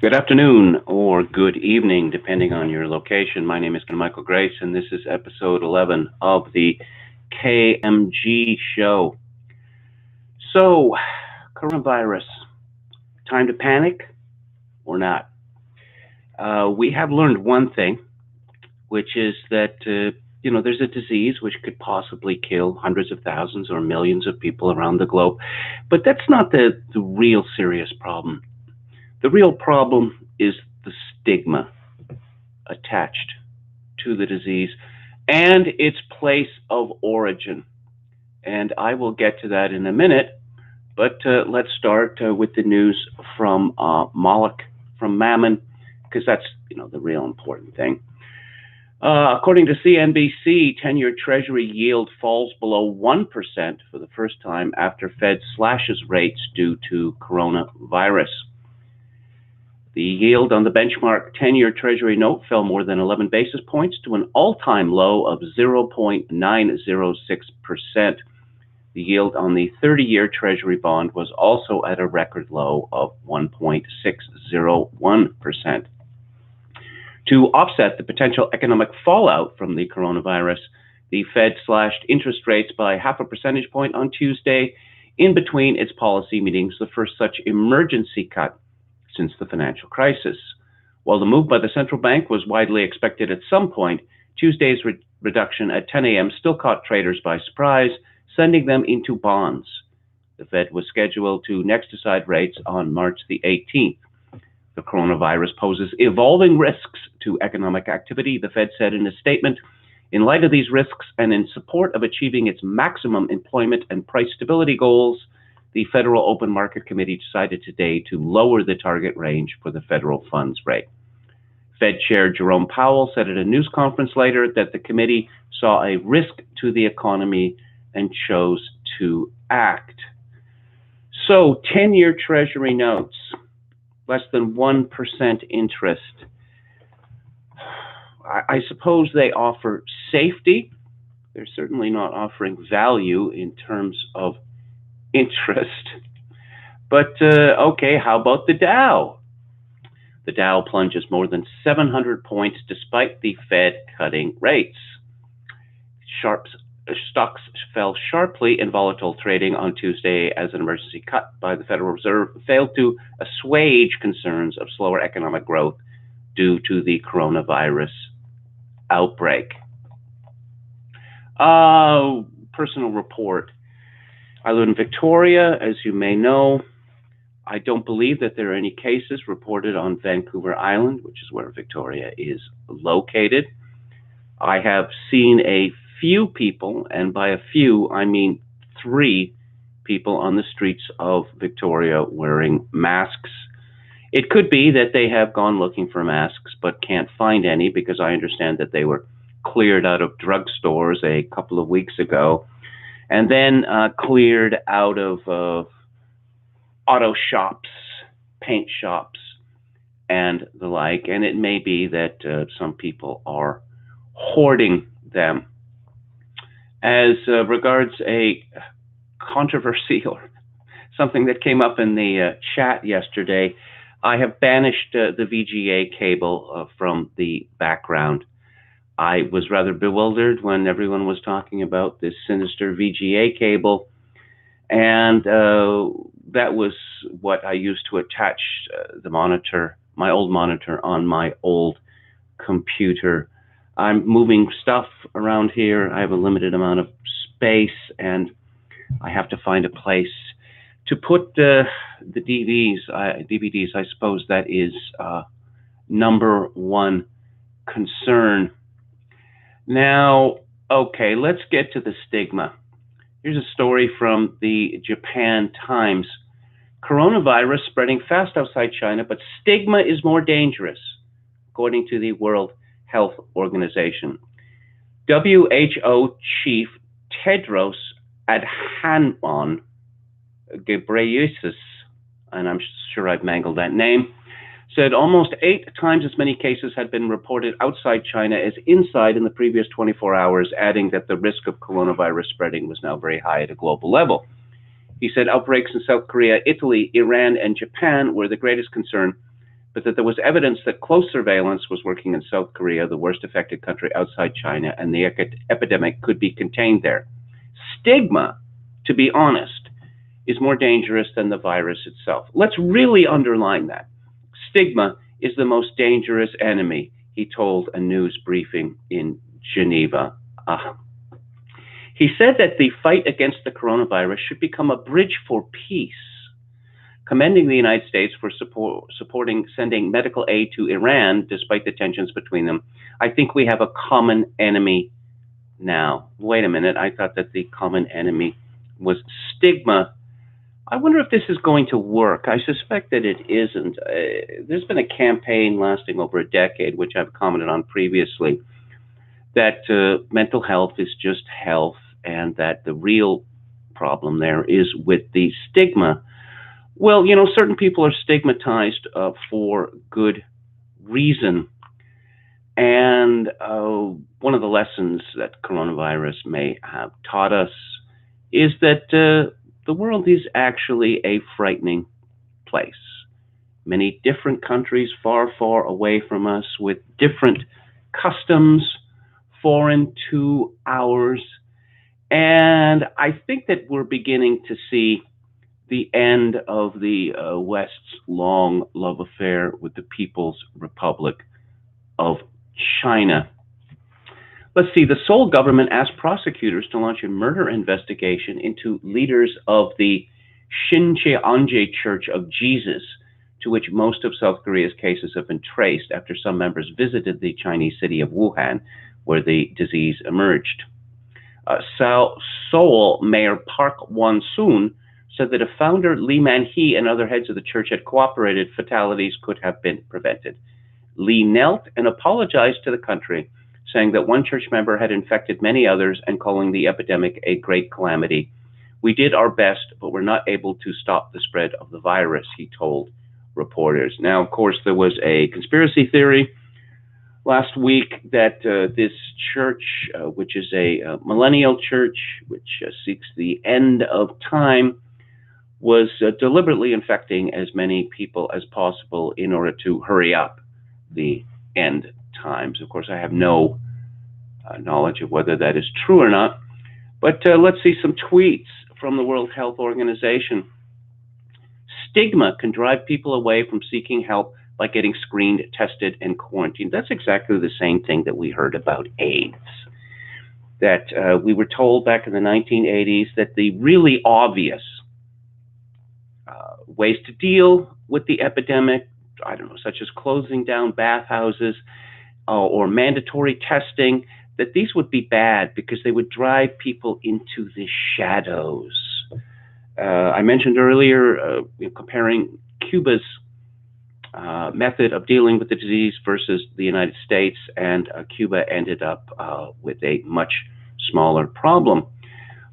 Good afternoon or good evening, depending on your location. My name is Michael Grace, and this is episode 11 of the KMG Show. So, coronavirus, time to panic or not? We have learned one thing, which is that, there's a disease which could possibly kill hundreds of thousands or millions of people around the globe. But that's not the real serious problem. The real problem is the stigma attached to the disease and its place of origin. And I will get to that in a minute, but let's start with the news from Moloch, from Mammon, because that's the real important thing. According to CNBC, 10-year Treasury yield falls below 1% for the first time after Fed slashes rates due to coronavirus. The yield on the benchmark 10-year Treasury note fell more than 11 basis points to an all-time low of 0.906%. The yield on the 30-year Treasury bond was also at a record low of 1.601%. To offset the potential economic fallout from the coronavirus, the Fed slashed interest rates by half a percentage point on Tuesday in between its policy meetings, the first such emergency cut since the financial crisis. While the move by the central bank was widely expected at some point, Tuesday's reduction at 10 a.m. still caught traders by surprise, sending them into bonds. The Fed was scheduled to next decide rates on March the 18th. The coronavirus poses evolving risks to economic activity, the Fed said in a statement. In light of these risks and in support of achieving its maximum employment and price stability goals, the Federal Open Market Committee decided today to lower the target range for the federal funds rate. Fed Chair Jerome Powell said at a news conference later that the committee saw a risk to the economy and chose to act. So, 10-year Treasury notes, less than 1% interest. I suppose they offer safety. They're certainly not offering value in terms of interest. But okay, how about the Dow? The Dow plunges more than 700 points despite the Fed cutting rates. Stocks fell sharply in volatile trading on Tuesday as an emergency cut by the Federal Reserve failed to assuage concerns of slower economic growth due to the coronavirus outbreak. Personal report. I live in Victoria, as you may know. I don't believe that there are any cases reported on Vancouver Island, which is where Victoria is located. I have seen a few people, and by a few, I mean 3 people on the streets of Victoria wearing masks. It could be that they have gone looking for masks but can't find any, because I understand that they were cleared out of drugstores a couple of weeks ago, and then cleared out of auto shops, paint shops, and the like. And it may be that some people are hoarding them. As regards a controversy or something that came up in the chat yesterday, I have banished the VGA cable from the background. I was rather bewildered when everyone was talking about this sinister VGA cable, and that was what I used to attach the monitor, my old monitor, on my old computer. I'm moving stuff around here. I have a limited amount of space, and I have to find a place to put the DVDs. I suppose that is number one concern. Now, okay, let's get to the stigma. Here's a story from the Japan Times. Coronavirus spreading fast outside China, but stigma is more dangerous, according to the World Health Organization. WHO Chief Tedros Adhanom Ghebreyesus, and I'm sure I've mangled that name, said almost 8 times as many cases had been reported outside China as inside in the previous 24 hours, adding that the risk of coronavirus spreading was now very high at a global level. He said outbreaks in South Korea, Italy, Iran, and Japan were the greatest concern, but that there was evidence that close surveillance was working in South Korea, the worst affected country outside China, and the epidemic could be contained there. Stigma, to be honest, is more dangerous than the virus itself. Let's really underline that. Stigma is the most dangerous enemy, he told a news briefing in Geneva. He said that the fight against the coronavirus should become a bridge for peace, commending the United States for supporting sending medical aid to Iran despite the tensions between them. I think we have a common enemy now. Wait a minute, I thought that the common enemy was stigma. I wonder if this is going to work. I suspect that it isn't. There's been a campaign lasting over a decade, which I've commented on previously, that mental health is just health, and that the real problem there is with the stigma. Well, you know, certain people are stigmatized for good reason. And one of the lessons that coronavirus may have taught us is that the world is actually a frightening place. Many different countries far, far away from us with different customs, foreign to ours. And I think that we're beginning to see the end of the West's long love affair with the People's Republic of China. Let's see, the Seoul government asked prosecutors to launch a murder investigation into leaders of the Shincheonje Church of Jesus, to which most of South Korea's cases have been traced after some members visited the Chinese city of Wuhan, where the disease emerged. Seoul Mayor Park Won-soon said that if founder Lee Man-hee and other heads of the church had cooperated, fatalities could have been prevented. Lee knelt and apologized to the country, saying that one church member had infected many others and calling the epidemic a great calamity. We did our best, but we're not able to stop the spread of the virus, he told reporters. Now, of course, there was a conspiracy theory last week that this church, which is a millennial church, which seeks the end of time, was deliberately infecting as many people as possible in order to hurry up the end times. Of course, I have no knowledge of whether that is true or not, but let's see some tweets from the World Health Organization. Stigma can drive people away from seeking help by getting screened, tested, and quarantined. That's exactly the same thing that we heard about AIDS. That we were told back in the 1980s that the really obvious ways to deal with the epidemic, I don't know, such as closing down bathhouses or mandatory testing, that these would be bad because they would drive people into the shadows. I mentioned earlier comparing Cuba's method of dealing with the disease versus the United States, and Cuba ended up with a much smaller problem.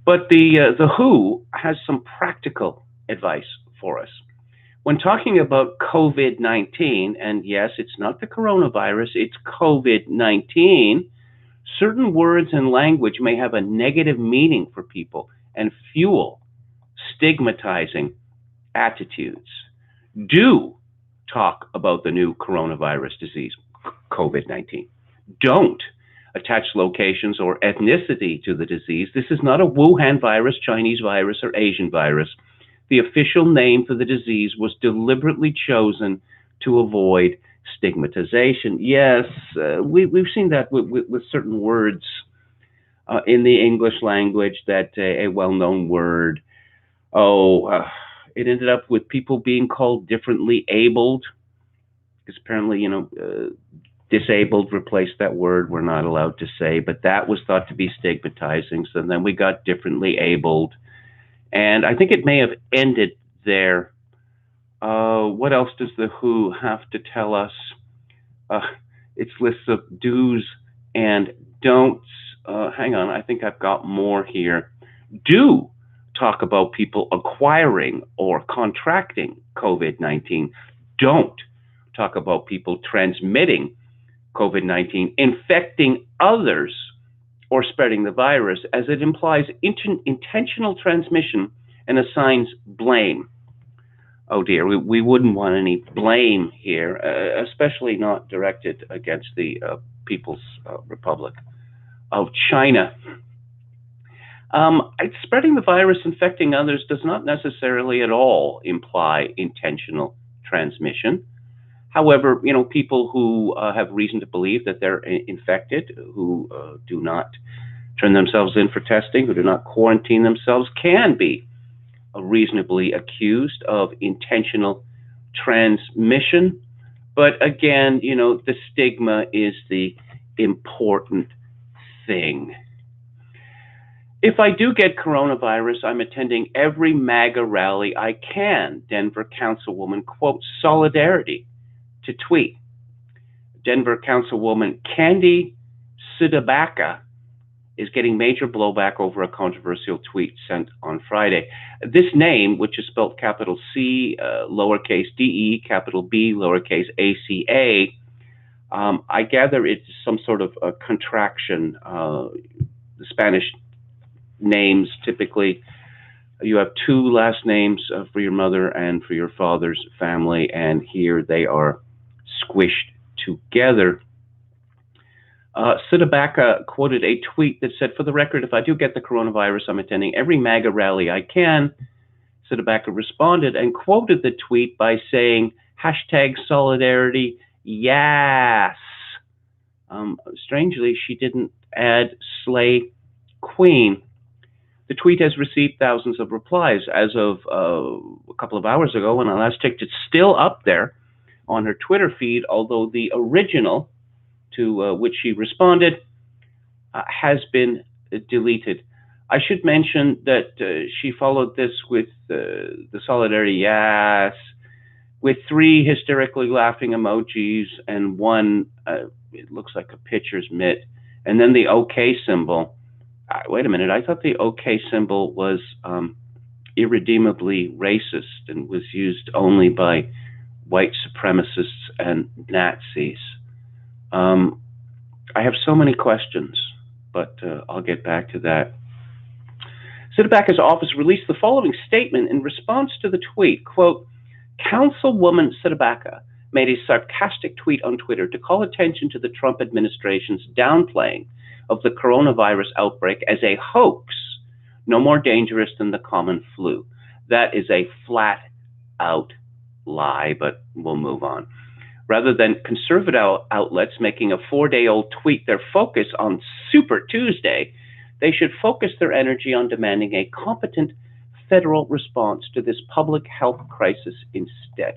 But the WHO has some practical advice for us. When talking about COVID-19, and yes, it's not the coronavirus, it's COVID-19, certain words and language may have a negative meaning for people and fuel stigmatizing attitudes. Do talk about the new coronavirus disease, COVID-19. Don't attach locations or ethnicity to the disease. This is not a Wuhan virus, Chinese virus, or Asian virus. The official name for the disease was deliberately chosen to avoid stigmatization. Yes, we've seen that with certain words in the English language, that a well-known word, it ended up with people being called differently abled, because apparently, disabled replaced that word we're not allowed to say, but that was thought to be stigmatizing. So then we got differently abled. And I think it may have ended there. What else does the WHO have to tell us? It's lists of do's and don'ts. Hang on, I think I've got more here. Do talk about people acquiring or contracting COVID-19. Don't talk about people transmitting COVID-19, infecting others, or spreading the virus, as it implies intentional transmission and assigns blame. Oh dear, we wouldn't want any blame here, especially not directed against the People's Republic of China. Spreading the virus, infecting others, does not necessarily at all imply intentional transmission. However, people who have reason to believe that they're infected, who do not turn themselves in for testing, who do not quarantine themselves, can be reasonably accused of intentional transmission. But again, the stigma is the important thing. If I do get coronavirus, I'm attending every MAGA rally I can, Denver Councilwoman quotes solidarity to tweet. Denver Councilwoman Candy Sidabaka is getting major blowback over a controversial tweet sent on Friday. This name, which is spelled capital C, lowercase d-e, capital B, lowercase a-c-a, I gather it's some sort of a contraction. The Spanish names, typically, you have two last names for your mother and for your father's family, and here they are squished together. Sidabaka quoted a tweet that said, "For the record, if I do get the coronavirus, I'm attending every MAGA rally I can." Sidabaka responded and quoted the tweet by saying, #solidarity, yes. Strangely, she didn't add slay queen. The tweet has received thousands of replies. As of a couple of hours ago, when I last checked, it's still up there on her Twitter feed, although the original to which she responded has been deleted. I should mention that she followed this with the solidarity yes, with 3 hysterically laughing emojis and one, it looks like a pitcher's mitt, and then the OK symbol. Wait a minute, I thought the OK symbol was irredeemably racist and was used only by white supremacists and Nazis. I have so many questions, but I'll get back to that. Sidabaka's office released the following statement in response to the tweet. Quote, Councilwoman Sidabaka made a sarcastic tweet on Twitter to call attention to the Trump administration's downplaying of the coronavirus outbreak as a hoax, no more dangerous than the common flu. That is a flat-out lie, but we'll move on. Rather than conservative outlets making a 4-day-old tweet their focus on Super Tuesday, they should focus their energy on demanding a competent federal response to this public health crisis instead.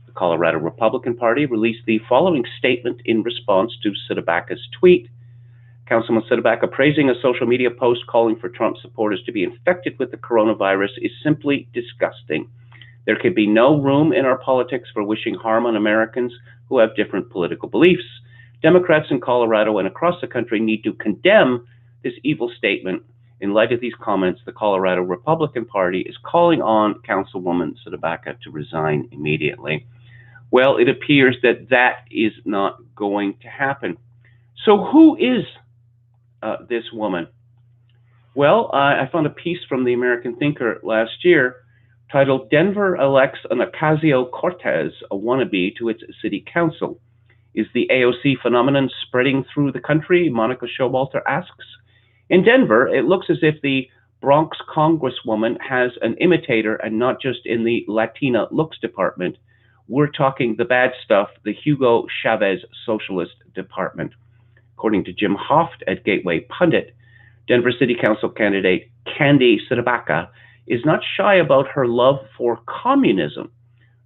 The Colorado Republican Party released the following statement in response to Sidabaka's tweet. Councilman Sidabaka praising a social media post calling for Trump supporters to be infected with the coronavirus is simply disgusting. There can be no room in our politics for wishing harm on Americans who have different political beliefs. Democrats in Colorado and across the country need to condemn this evil statement. In light of these comments, the Colorado Republican Party is calling on Councilwoman Sidabaka to resign immediately. Well, it appears that that is not going to happen. So who is this woman? Well, I found a piece from the American Thinker last year titled Denver Elects an Ocasio-Cortez, a wannabe, to its city council. Is the AOC phenomenon spreading through the country? Monica Showalter asks. In Denver, it looks as if the Bronx congresswoman has an imitator, and not just in the Latina looks department. We're talking the bad stuff, the Hugo Chavez Socialist Department. According to Jim Hoft at Gateway Pundit, Denver City Council candidate Candy Sidabaka is not shy about her love for communism.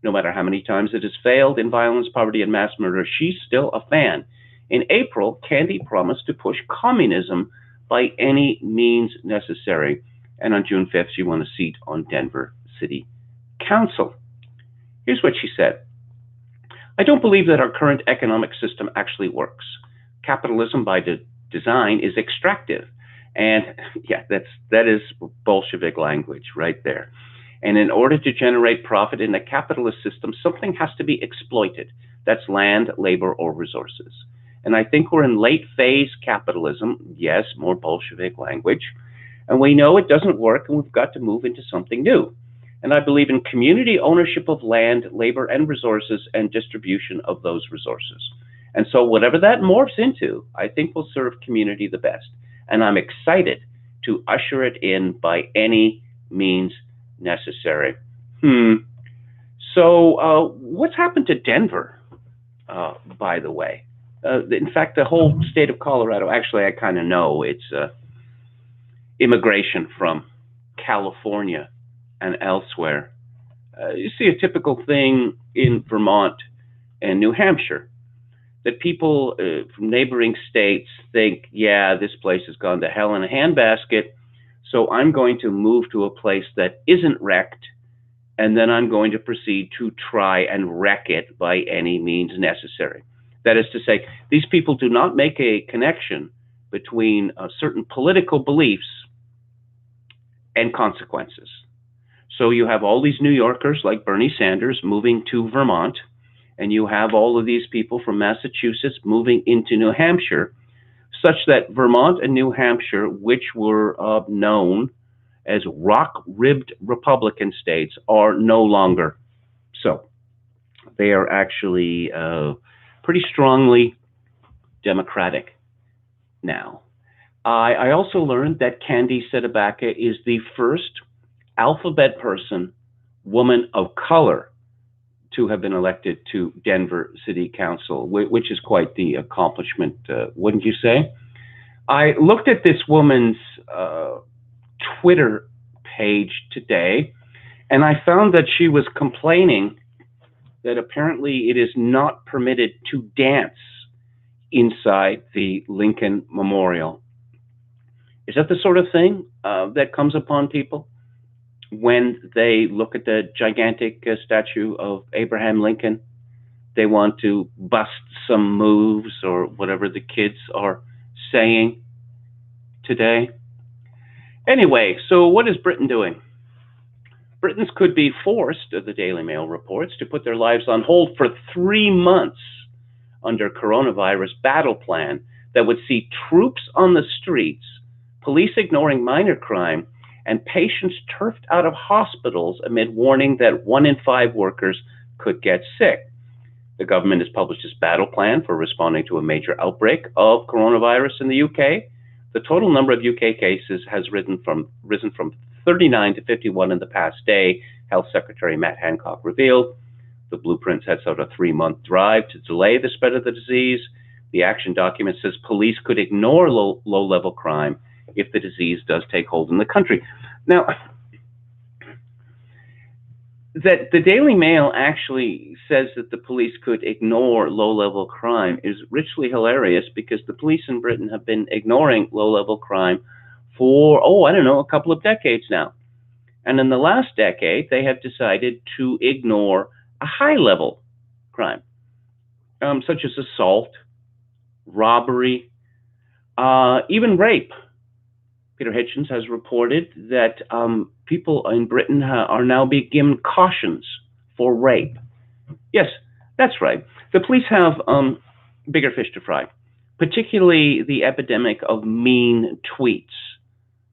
No matter how many times it has failed in violence, poverty, and mass murder, she's still a fan. In April, Candy promised to push communism by any means necessary. And on June 5th, she won a seat on Denver City Council. Here's what she said. I don't believe that our current economic system actually works. Capitalism by design is extractive. And yeah, that is Bolshevik language right there. And in order to generate profit in a capitalist system, something has to be exploited. That's land, labor, or resources. And I think we're in late phase capitalism. Yes, more Bolshevik language. And we know it doesn't work, and we've got to move into something new. And I believe in community ownership of land, labor, and resources, and distribution of those resources. And so whatever that morphs into, I think will serve community the best. And I'm excited to usher it in by any means necessary. So what's happened to Denver, by the way? In fact, the whole state of Colorado, actually, I kind of know. It's immigration from California and elsewhere. You see a typical thing in Vermont and New Hampshire, that people from neighboring states think, yeah, this place has gone to hell in a handbasket, so I'm going to move to a place that isn't wrecked, and then I'm going to proceed to try and wreck it by any means necessary. That is to say, these people do not make a connection between certain political beliefs and consequences. So you have all these New Yorkers like Bernie Sanders moving to Vermont, and you have all of these people from Massachusetts moving into New Hampshire, such that Vermont and New Hampshire, which were known as rock-ribbed Republican states, are no longer so. They are actually pretty strongly Democratic now. I also learned that Candy Sedabaka is the first alphabet person, woman of color, to have been elected to Denver City Council, which is quite the accomplishment, wouldn't you say? I looked at this woman's Twitter page today, and I found that she was complaining that apparently it is not permitted to dance inside the Lincoln Memorial. Is that the sort of thing that comes upon people when they look at the gigantic statue of Abraham Lincoln? They want to bust some moves or whatever the kids are saying today. Anyway, so what is Britain doing? Britons could be forced, the Daily Mail reports, to put their lives on hold for 3 months under coronavirus battle plan that would see troops on the streets, police ignoring minor crime, and patients turfed out of hospitals amid warning that 1 in 5 workers could get sick. The government has published its battle plan for responding to a major outbreak of coronavirus in the UK. The total number of UK cases has risen from 39 to 51 in the past day, Health Secretary Matt Hancock revealed. The blueprint sets out a 3-month drive to delay the spread of the disease. The action document says police could ignore low-level crime if the disease does take hold in the country. Now, that the Daily Mail actually says that the police could ignore low-level crime is richly hilarious, because the police in Britain have been ignoring low-level crime for, a couple of decades now. And in the last decade, they have decided to ignore a high-level crime, such as assault, robbery, even rape. Peter Hitchens has reported that people in Britain are now being given cautions for rape. Yes, that's right. The police have bigger fish to fry, particularly the epidemic of mean tweets,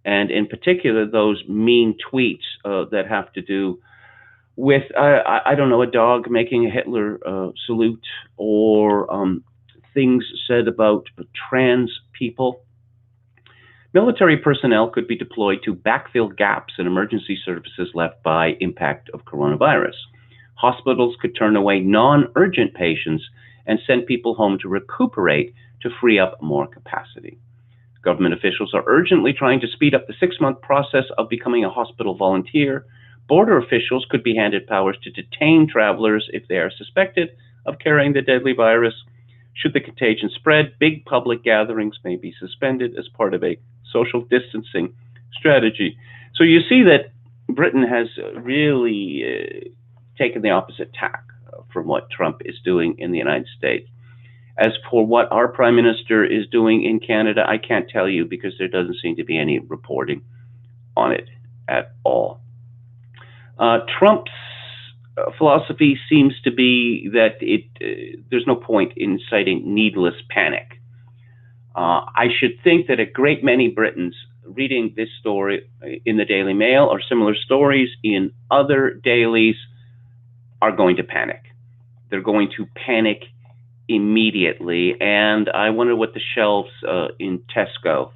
and in particular those mean tweets that have to do with, a dog making a Hitler salute, or things said about trans people. Military personnel could be deployed to backfill gaps in emergency services left by impact of coronavirus. Hospitals could turn away non-urgent patients and send people home to recuperate to free up more capacity. Government officials are urgently trying to speed up the 6-month process of becoming a hospital volunteer. Border officials could be handed powers to detain travelers if they are suspected of carrying the deadly virus. Should the contagion spread, big public gatherings may be suspended as part of a social distancing strategy. So you see that Britain has really taken the opposite tack from what Trump is doing in the United States. As for what our Prime Minister is doing in Canada, I can't tell you, because there doesn't seem to be any reporting on it at all. Trump's philosophy seems to be that there's no point in inciting needless panic. I should think that a great many Britons reading this story in the Daily Mail or similar stories in other dailies are going to panic. They're going to panic immediately, and I wonder what the shelves in Tesco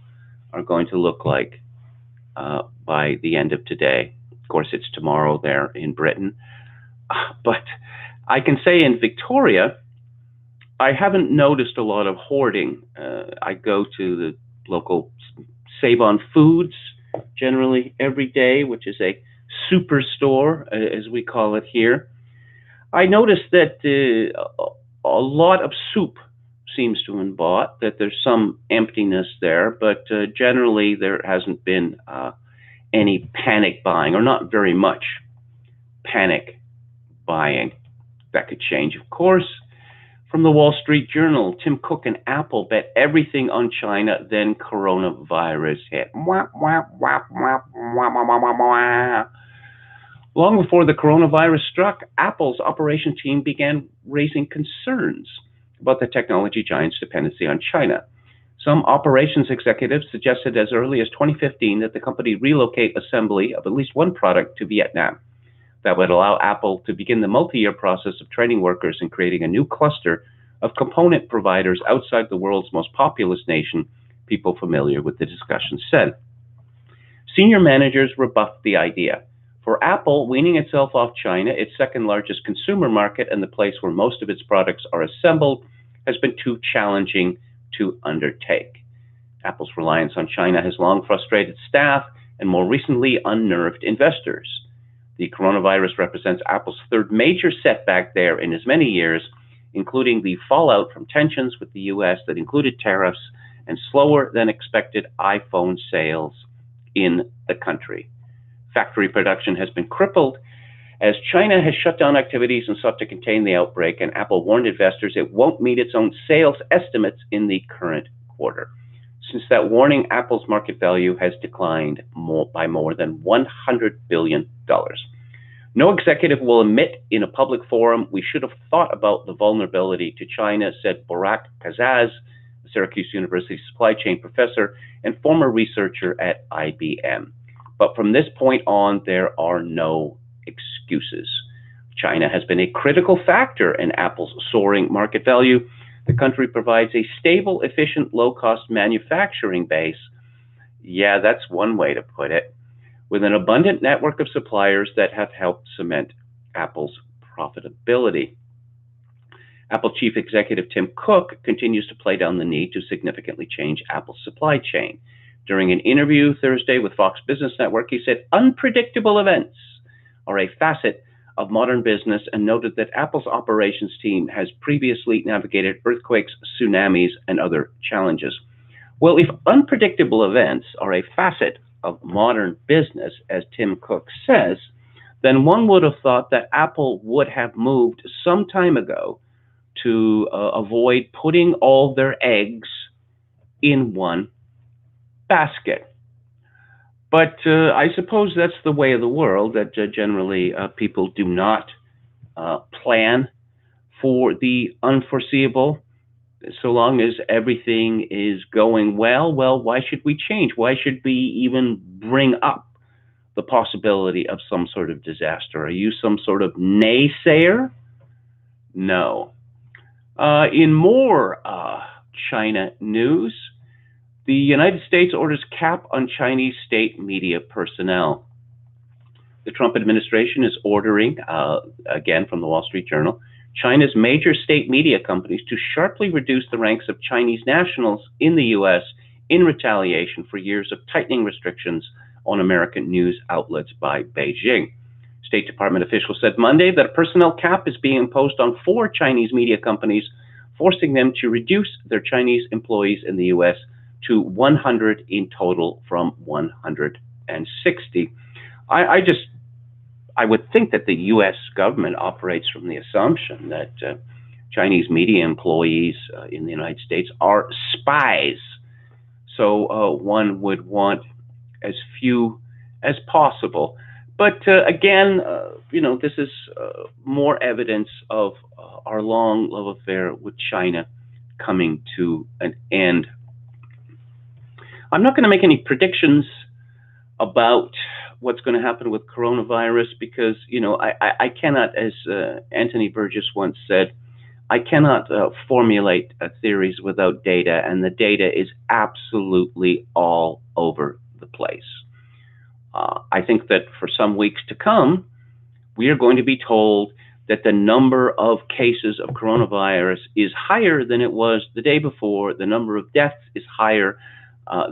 are going to look like by the end of today. Of course, it's tomorrow there in Britain. But I can say in Victoria, I haven't noticed a lot of hoarding. I go to the local Save on Foods generally every day, which is a superstore, as we call it here. I noticed that a lot of soup seems to have been bought, that there's some emptiness there, but generally there hasn't been any panic buying, or not very much panic buying. That could change, of course. From the Wall Street Journal, Tim Cook and Apple bet everything on China, then coronavirus hit. Long before the coronavirus struck, Apple's operation team began raising concerns about the technology giant's dependency on China. Some operations executives suggested as early as 2015 that the company relocate assembly of at least one product to Vietnam. That would allow Apple to begin the multi-year process of training workers and creating a new cluster of component providers outside the world's most populous nation, people familiar with the discussion said. Senior managers rebuffed the idea. For Apple, weaning itself off China, its second largest consumer market and the place where most of its products are assembled, has been too challenging to undertake. Apple's reliance on China has long frustrated staff and more recently unnerved investors. The coronavirus represents Apple's third major setback there in as many years, including the fallout from tensions with the US that included tariffs and slower than expected iPhone sales in the country. Factory production has been crippled as China has shut down activities and sought to contain the outbreak, and Apple warned investors it won't meet its own sales estimates in the current quarter. Since that warning, Apple's market value has declined by more than $100 billion. No executive will admit in a public forum we should have thought about the vulnerability to China, said Barak Kazaz, a Syracuse University supply chain professor and former researcher at IBM. But from this point on, there are no excuses. China has been a critical factor in Apple's soaring market value. The country provides a stable, efficient, low-cost manufacturing base. Yeah, that's one way to put it. With an abundant network of suppliers that have helped cement Apple's profitability. Apple Chief Executive Tim Cook continues to play down the need to significantly change Apple's supply chain. During an interview Thursday with Fox Business Network, he said unpredictable events are a facet of modern business and noted that Apple's operations team has previously navigated earthquakes, tsunamis, and other challenges. Well, if unpredictable events are a facet of modern business, as Tim Cook says, then one would have thought that Apple would have moved some time ago to avoid putting all their eggs in one basket. But I suppose that's the way of the world, that generally people do not plan for the unforeseeable. So long as everything is going well, why should we change? Why should we even bring up the possibility of some sort of disaster? Are you some sort of naysayer? No. In more China news, the United States orders cap on Chinese state media personnel. The Trump administration is ordering, again from the Wall Street Journal, China's major state media companies to sharply reduce the ranks of Chinese nationals in the U.S. in retaliation for years of tightening restrictions on American news outlets by Beijing. State Department officials said Monday that a personnel cap is being imposed on 4 Chinese media companies, forcing them to reduce their Chinese employees in the U.S. to 100 in total from 160. I would think that the U.S. government operates from the assumption that Chinese media employees in the United States are spies. So one would want as few as possible. But again, this is more evidence of our long love affair with China coming to an end. I'm not going to make any predictions about what's going to happen with coronavirus because, I cannot, as Anthony Burgess once said, I cannot formulate theories without data, and the data is absolutely all over the place. I think that for some weeks to come, we are going to be told that the number of cases of coronavirus is higher than it was the day before. The number of deaths is higher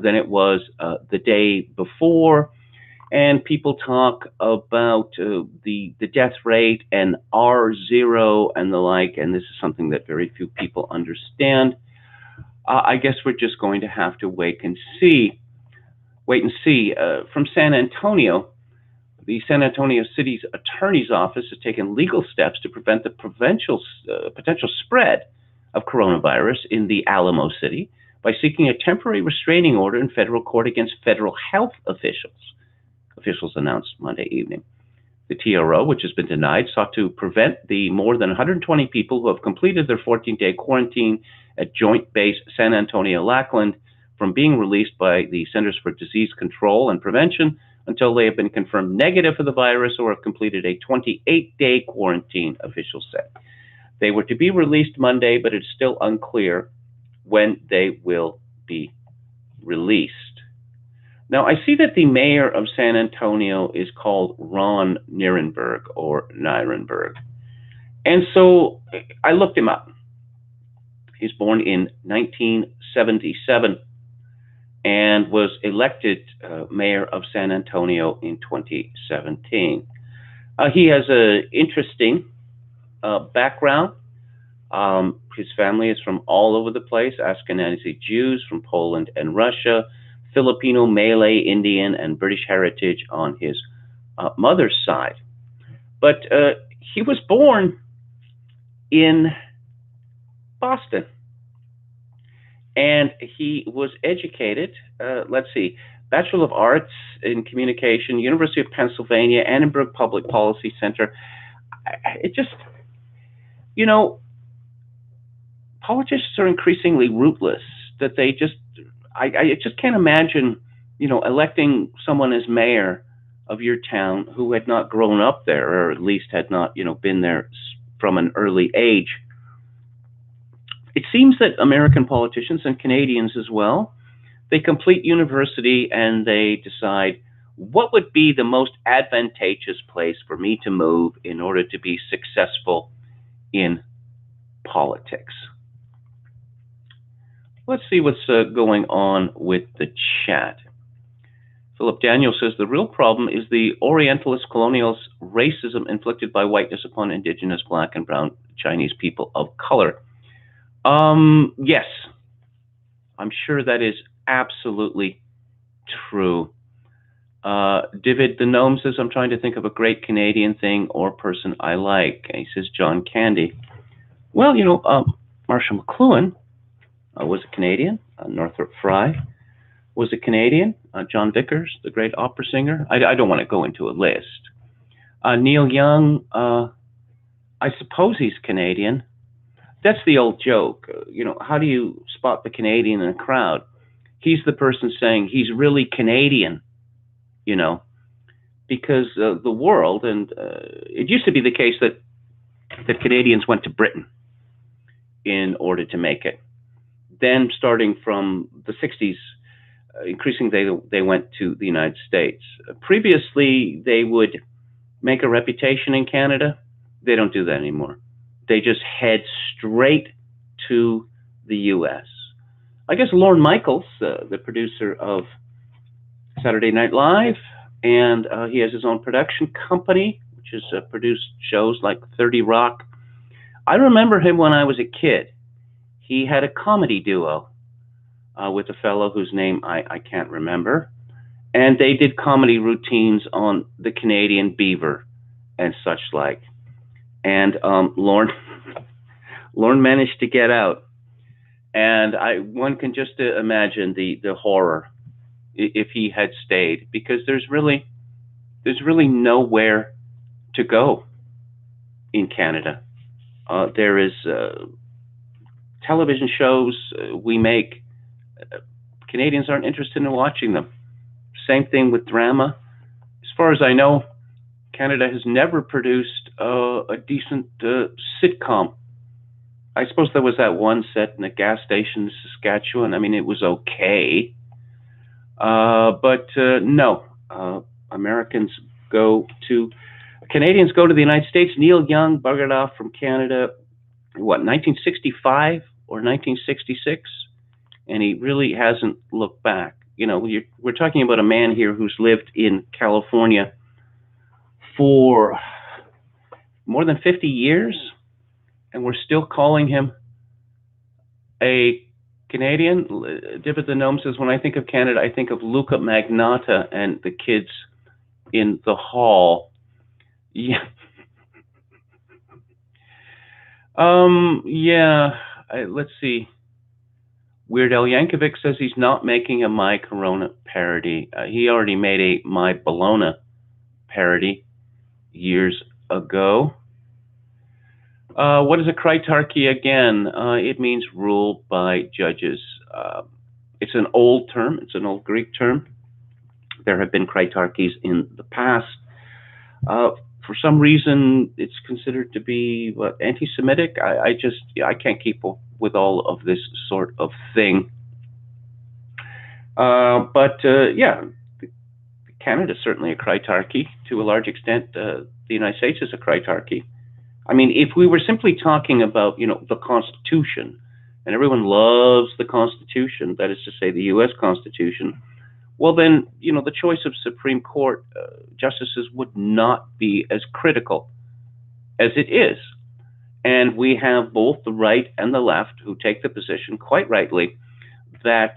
than it was the day before. And people talk about the death rate and R0 and the like, and this is something that very few people understand. I guess we're just going to have to wait and see. From San Antonio, the San Antonio City's Attorney's Office has taken legal steps to prevent the potential spread of coronavirus in the Alamo City by seeking a temporary restraining order in federal court against federal health officials. Officials announced Monday evening. The TRO, which has been denied, sought to prevent the more than 120 people who have completed their 14-day quarantine at Joint Base San Antonio-Lackland from being released by the Centers for Disease Control and Prevention until they have been confirmed negative for the virus or have completed a 28-day quarantine, officials said. They were to be released Monday, but it's still unclear when they will be released. Now, I see that the mayor of San Antonio is called Ron Nirenberg, or Nirenberg. And so I looked him up. He's born in 1977 and was elected mayor of San Antonio in 2017. He has an interesting background. His family is from all over the place: Ashkenazi Jews from Poland and Russia, Filipino, Malay, Indian, and British heritage on his mother's side. But he was born in Boston, and he was educated, Bachelor of Arts in Communication, University of Pennsylvania, Annenberg Public Policy Center. It just, politicians are increasingly rootless, that they just, I just can't imagine, electing someone as mayor of your town who had not grown up there, or at least had not, been there from an early age. It seems that American politicians, and Canadians as well, they complete university and they decide, what would be the most advantageous place for me to move in order to be successful in politics? Let's see what's going on with the chat. Philip Daniel says, the real problem is the Orientalist colonialist racism inflicted by whiteness upon Indigenous, Black, and Brown Chinese people of color. Yes, I'm sure that is absolutely true. David the Gnome says, I'm trying to think of a great Canadian thing or person I like. And he says, John Candy. Well, Marshall McLuhan was a Canadian. Northrop Frye was a Canadian. John Vickers, the great opera singer. I don't want to go into a list. Neil Young, I suppose he's Canadian. That's the old joke. How do you spot the Canadian in a crowd? He's the person saying he's really Canadian, because the world, and it used to be the case that Canadians went to Britain in order to make it. Then, starting from the 60s, increasingly they went to the United States. Previously, they would make a reputation in Canada. They don't do that anymore. They just head straight to the U.S. I guess Lorne Michaels, the producer of Saturday Night Live, and he has his own production company, which has produced shows like 30 Rock. I remember him when I was a kid. He had a comedy duo with a fellow whose name I can't remember, and they did comedy routines on the Canadian Beaver and such like. And Lorne managed to get out, and one can just imagine the horror if he had stayed, because there's really nowhere to go in Canada. There is television shows we make, Canadians aren't interested in watching them. Same thing with drama. As far as I know, Canada has never produced a decent sitcom. I suppose there was that one set in a gas station in Saskatchewan. I mean, it was okay. But no, Americans Canadians go to the United States. Neil Young buggered off from Canada, what, 1965 or 1966? And he really hasn't looked back. You know, we're talking about a man here who's lived in California for more than 50 years, and we're still calling him a Canadian. David the Gnome says, when I think of Canada, I think of Luca Magnotta and the kids in the hall. Yeah. Let's see. Weird Al Yankovic says he's not making a My Corona parody. He already made a My Bologna parody years ago. What is a critarchy again? It means rule by judges. It's an old term. It's an old Greek term. There have been critarchies in the past. For some reason, it's considered to be anti-Semitic. I can't keep up with all of this sort of thing. Canada is certainly a critarchy. To a large extent, the United States is a critarchy. I mean, if we were simply talking about, the Constitution, and everyone loves the Constitution, that is to say the U.S. Constitution, well then, the choice of Supreme Court justices would not be as critical as it is. And we have both the right and the left who take the position, quite rightly, that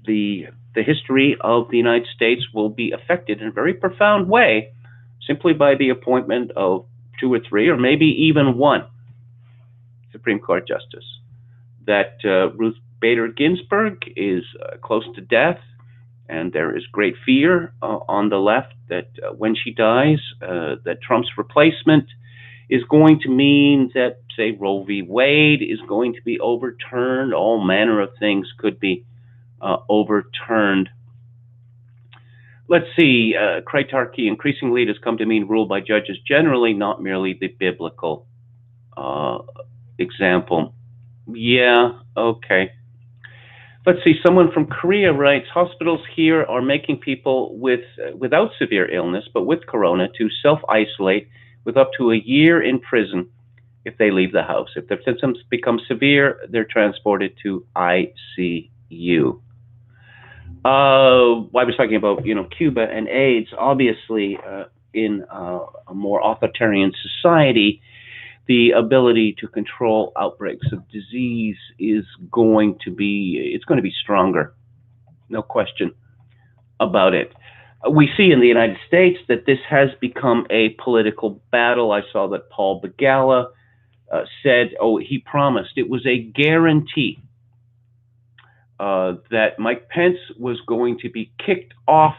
the history of the United States will be affected in a very profound way simply by the appointment of 2 or 3 or maybe even 1 Supreme Court justice. That Ruth Bader Ginsburg is close to death, and there is great fear on the left that when she dies, that Trump's replacement is going to mean that, say, Roe v. Wade is going to be overturned. All manner of things could be overturned. Let's see, critarchy increasingly it has come to mean rule by judges generally, not merely the biblical example. Yeah, okay. Let's see, someone from Korea writes, hospitals here are making people without severe illness, but with corona, to self-isolate with up to a year in prison if they leave the house. If their symptoms become severe, they're transported to ICU. I was talking about, Cuba and AIDS. Obviously, in a more authoritarian society, the ability to control outbreaks of disease is going to be stronger. No question about it. We see in the United States that this has become a political battle. I saw that Paul Begala said, he promised, it was a guarantee that Mike Pence was going to be kicked off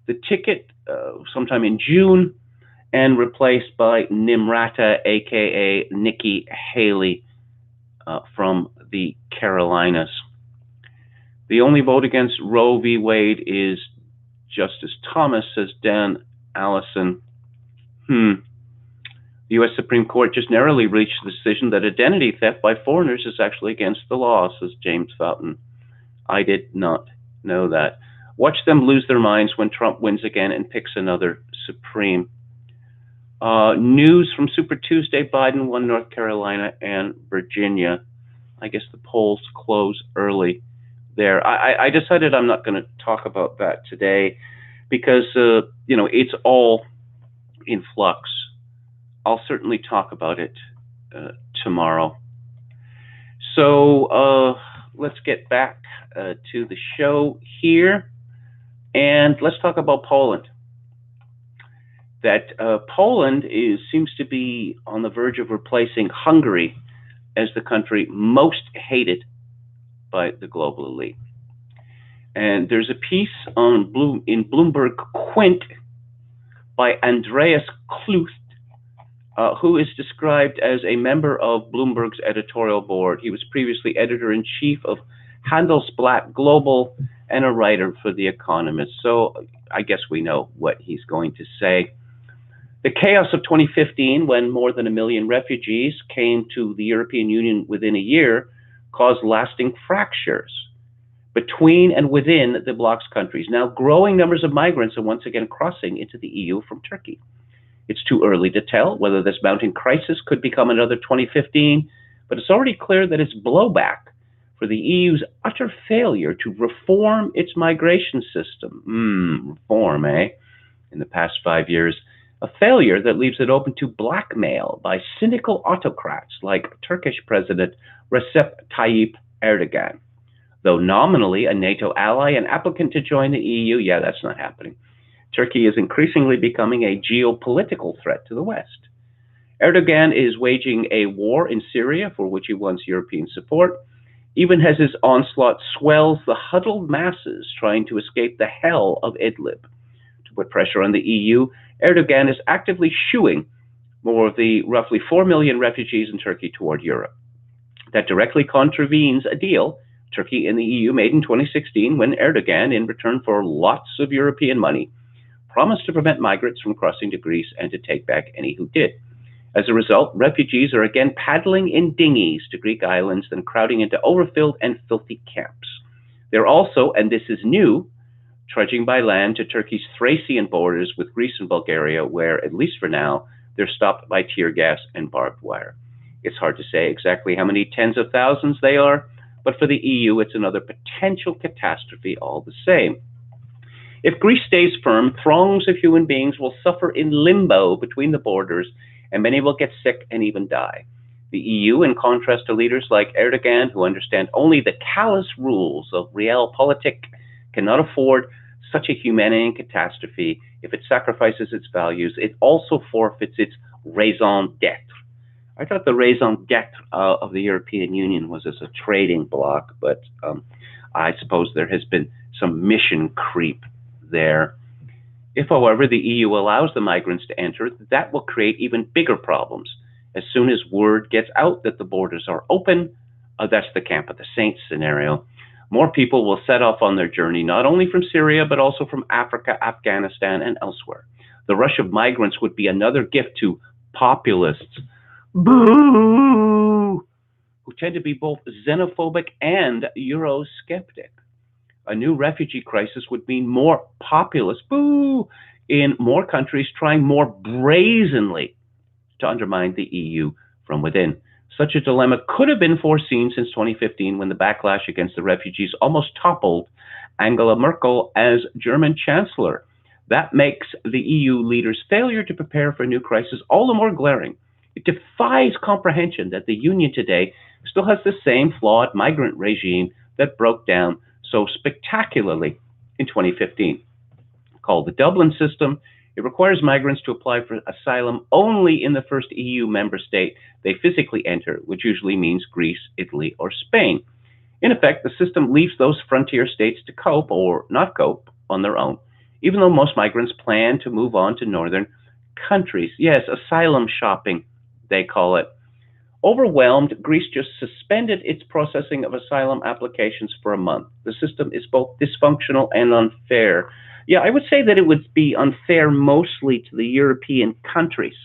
the ticket sometime in June and replaced by Nimrata, aka Nikki Haley from the Carolinas. The only vote against Roe v. Wade is Justice Thomas, says Dan Allison. The U.S. Supreme Court just narrowly reached the decision that identity theft by foreigners is actually against the law, says James Fountain. I did not know that. Watch them lose their minds when Trump wins again and picks another Supreme. News from Super Tuesday, Biden won North Carolina and Virginia. I guess the polls close early there. I decided I'm not going to talk about that today because, it's all in flux. I'll certainly talk about it tomorrow. So let's get back to the show here, and let's talk about Poland. That Poland seems to be on the verge of replacing Hungary as the country most hated by the global elite. And there's a piece in Bloomberg Quint by Andreas Kluth, who is described as a member of Bloomberg's editorial board. He was previously editor-in-chief of Handelsblatt Global, and a writer for The Economist. So I guess we know what he's going to say. The chaos of 2015, when more than 1 million refugees came to the European Union within a year, caused lasting fractures between and within the bloc's countries. Now, growing numbers of migrants are once again crossing into the EU from Turkey. It's too early to tell whether this mounting crisis could become another 2015, but it's already clear that it's blowback for the EU's utter failure to reform its migration system. Reform, eh? In the past 5 years, a failure that leaves it open to blackmail by cynical autocrats like Turkish President Recep Tayyip Erdogan. Though nominally a NATO ally and applicant to join the EU, yeah, that's not happening. Turkey is increasingly becoming a geopolitical threat to the West. Erdogan is waging a war in Syria for which he wants European support, even as his onslaught swells the huddled masses trying to escape the hell of Idlib. To put pressure on the EU, Erdogan is actively shooing more of the roughly 4 million refugees in Turkey toward Europe. That directly contravenes a deal Turkey and the EU made in 2016 when Erdogan, in return for lots of European money, promised to prevent migrants from crossing to Greece and to take back any who did. As a result, refugees are again paddling in dinghies to Greek islands, then crowding into overfilled and filthy camps. They're also, and this is new, trudging by land to Turkey's Thracian borders with Greece and Bulgaria, where, at least for now, they're stopped by tear gas and barbed wire. It's hard to say exactly how many tens of thousands they are, but for the EU, it's another potential catastrophe all the same. If Greece stays firm, throngs of human beings will suffer in limbo between the borders, and many will get sick and even die. The EU, in contrast to leaders like Erdogan, who understand only the callous rules of realpolitik, cannot afford such a humane catastrophe. If it sacrifices its values, it also forfeits its raison d'etre. I thought the raison d'etre of the European Union was as a trading bloc, but I suppose there has been some mission creep there. If, however, the EU allows the migrants to enter, that will create even bigger problems. As soon as word gets out that the borders are open, that's the camp of the saints scenario, more people will set off on their journey, not only from Syria, but also from Africa, Afghanistan, and elsewhere. The rush of migrants would be another gift to populists, boo, who tend to be both xenophobic and Eurosceptic. A new refugee crisis would mean more populists, boo, in more countries trying more brazenly to undermine the EU from within. Such a dilemma could have been foreseen since 2015, when the backlash against the refugees almost toppled Angela Merkel as German Chancellor. That makes the EU leaders' failure to prepare for a new crisis all the more glaring. It defies comprehension that the Union today still has the same flawed migrant regime that broke down so spectacularly in 2015. Called the Dublin system, it requires migrants to apply for asylum only in the first EU member state they physically enter, which usually means Greece, Italy, or Spain. In effect, the system leaves those frontier states to cope or not cope on their own, even though most migrants plan to move on to northern countries. Yes, asylum shopping, they call it. Overwhelmed, Greece just suspended its processing of asylum applications for a month. The system is both dysfunctional and unfair. Yeah, I would say that it would be unfair mostly to the European countries,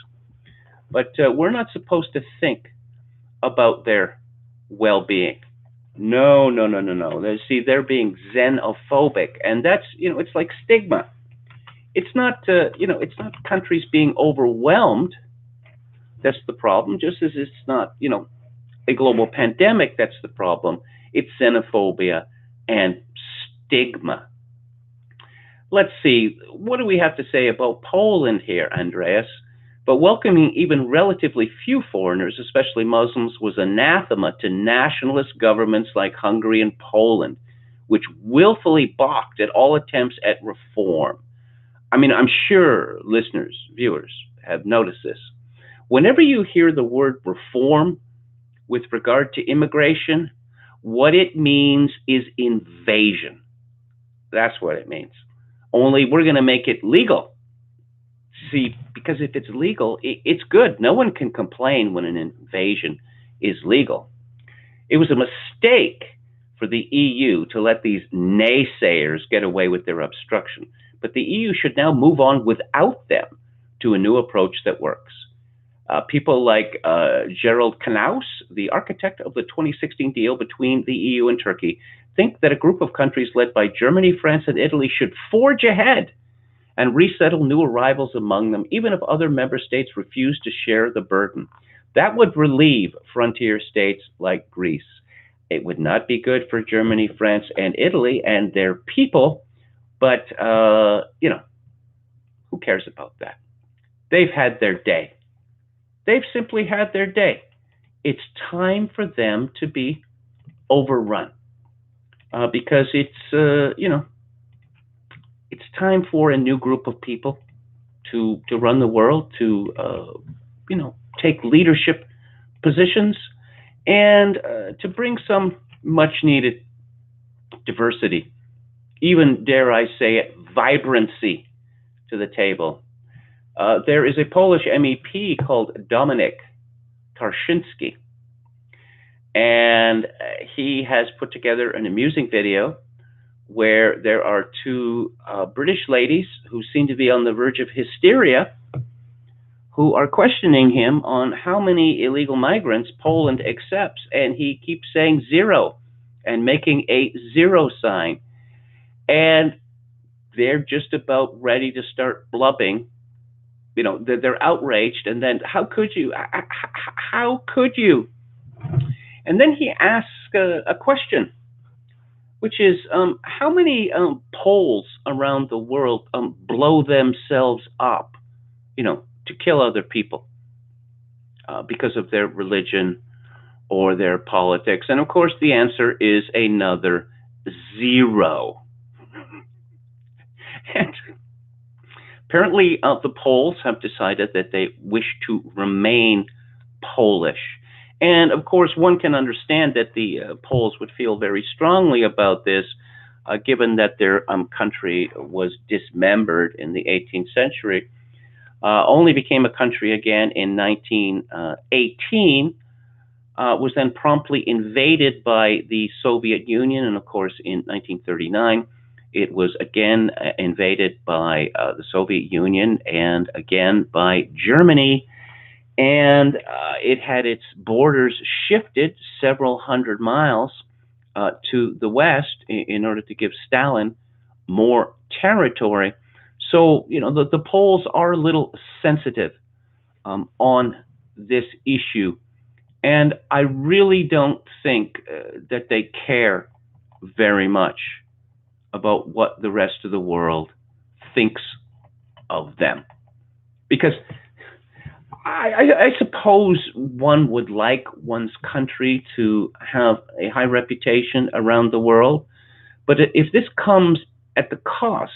but we're not supposed to think about their well-being. No. See, they're being xenophobic, and that's, it's like stigma. It's not, it's not countries being overwhelmed. That's the problem, just as it's not, a global pandemic that's the problem. It's xenophobia and stigma. Let's see, what do we have to say about Poland here, Andreas? But welcoming even relatively few foreigners, especially Muslims, was anathema to nationalist governments like Hungary and Poland, which willfully balked at all attempts at reform. I mean, I'm sure listeners, viewers, have noticed this. Whenever you hear the word reform with regard to immigration, what it means is invasion. That's what it means. Only we're going to make it legal. See, because if it's legal, it's good. No one can complain when an invasion is legal. It was a mistake for for the EU to let these naysayers get away with their obstruction, but the EU should now move on without them to a new approach that works. People like Gerald Knaus, the architect of the 2016 deal between the EU and Turkey, think that a group of countries led by Germany, France, and Italy should forge ahead and resettle new arrivals among them, even if other member states refuse to share the burden. That would relieve frontier states like Greece. It would not be good for Germany, France, and Italy and their people, but, who cares about that? They've had their day. They've simply had their day. It's time for them to be overrun because it's time for a new group of people to run the world, to take leadership positions, and to bring some much-needed diversity, even, dare I say it, vibrancy to the table. There is a Polish MEP called Dominik Tarczynski, and he has put together an amusing video where there are two British ladies who seem to be on the verge of hysteria, who are questioning him on how many illegal migrants Poland accepts, and he keeps saying zero and making a zero sign. And they're just about ready to start blubbing. They're outraged, and then how could you? How could you? And then he asks a question, which is, how many Poles around the world blow themselves up, to kill other people because of their religion or their politics? And of course, the answer is another zero. And apparently, the Poles have decided that they wish to remain Polish. And of course, one can understand that the Poles would feel very strongly about this, given that their country was dismembered in the 18th century, only became a country again in 1918, was then promptly invaded by the Soviet Union, and of course, in 1939, it was again invaded by the Soviet Union and again by Germany. And it had its borders shifted several hundred miles to the west in order to give Stalin more territory. So, the Poles are a little sensitive on this issue. And I really don't think that they care very much about what the rest of the world thinks of them. Because I suppose one would like one's country to have a high reputation around the world, but if this comes at the cost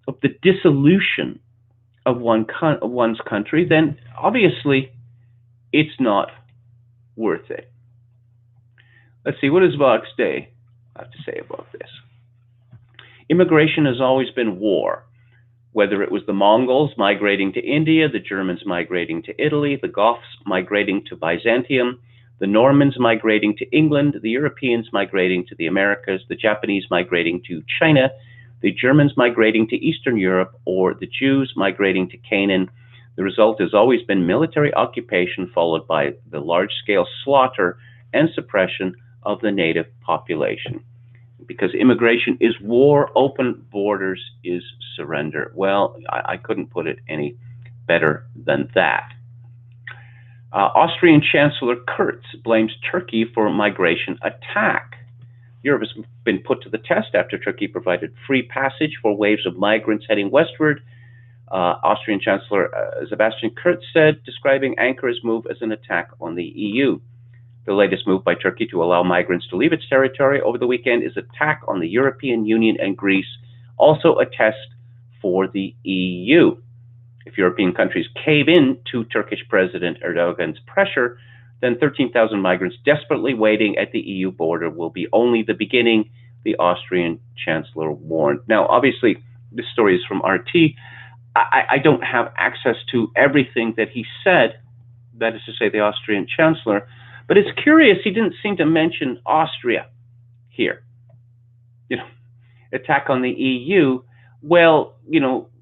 of the dissolution of one's country, then obviously it's not worth it. Let's see, what does Vox Day have to say about this? Immigration has always been war. Whether it was the Mongols migrating to India, the Germans migrating to Italy, the Goths migrating to Byzantium, the Normans migrating to England, the Europeans migrating to the Americas, the Japanese migrating to China, the Germans migrating to Eastern Europe, or the Jews migrating to Canaan, the result has always been military occupation followed by the large-scale slaughter and suppression of the native population. Because immigration is war, open borders is surrender. Well, I couldn't put it any better than that. Austrian Chancellor Kurz blames Turkey for migration attack. Europe has been put to the test after Turkey provided free passage for waves of migrants heading westward. Austrian Chancellor Sebastian Kurz said, describing Ankara's move as an attack on the EU. The latest move by Turkey to allow migrants to leave its territory over the weekend is an attack on the European Union and Greece, also a test for the EU. If European countries cave in to Turkish President Erdogan's pressure, then 13,000 migrants desperately waiting at the EU border will be only the beginning, the Austrian Chancellor warned. Now, obviously, this story is from RT. I don't have access to everything that he said, that is to say, the Austrian Chancellor. But it's curious, he didn't seem to mention Austria here. You know, attack on the EU. Well,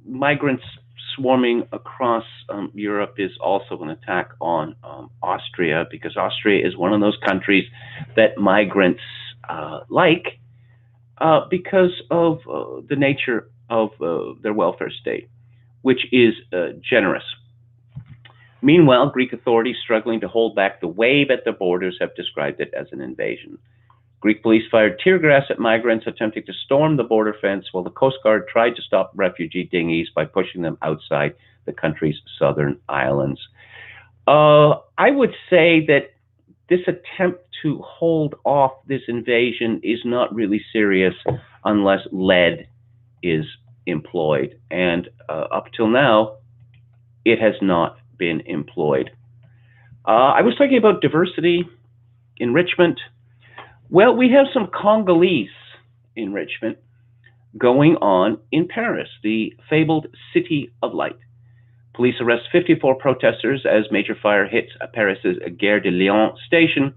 migrants swarming across Europe is also an attack on Austria, because Austria is one of those countries that migrants like because of the nature of their welfare state, which is generous. Meanwhile, Greek authorities struggling to hold back the wave at the borders have described it as an invasion. Greek police fired tear gas at migrants attempting to storm the border fence, while the Coast Guard tried to stop refugee dinghies by pushing them outside the country's southern islands. I would say that this attempt to hold off this invasion is not really serious unless lead is employed. And up till now, it has not been employed. I was talking about diversity, enrichment. Well, we have some Congolese enrichment going on in Paris, the fabled City of Light. Police arrest 54 protesters as major fire hits Paris's Gare de Lyon station.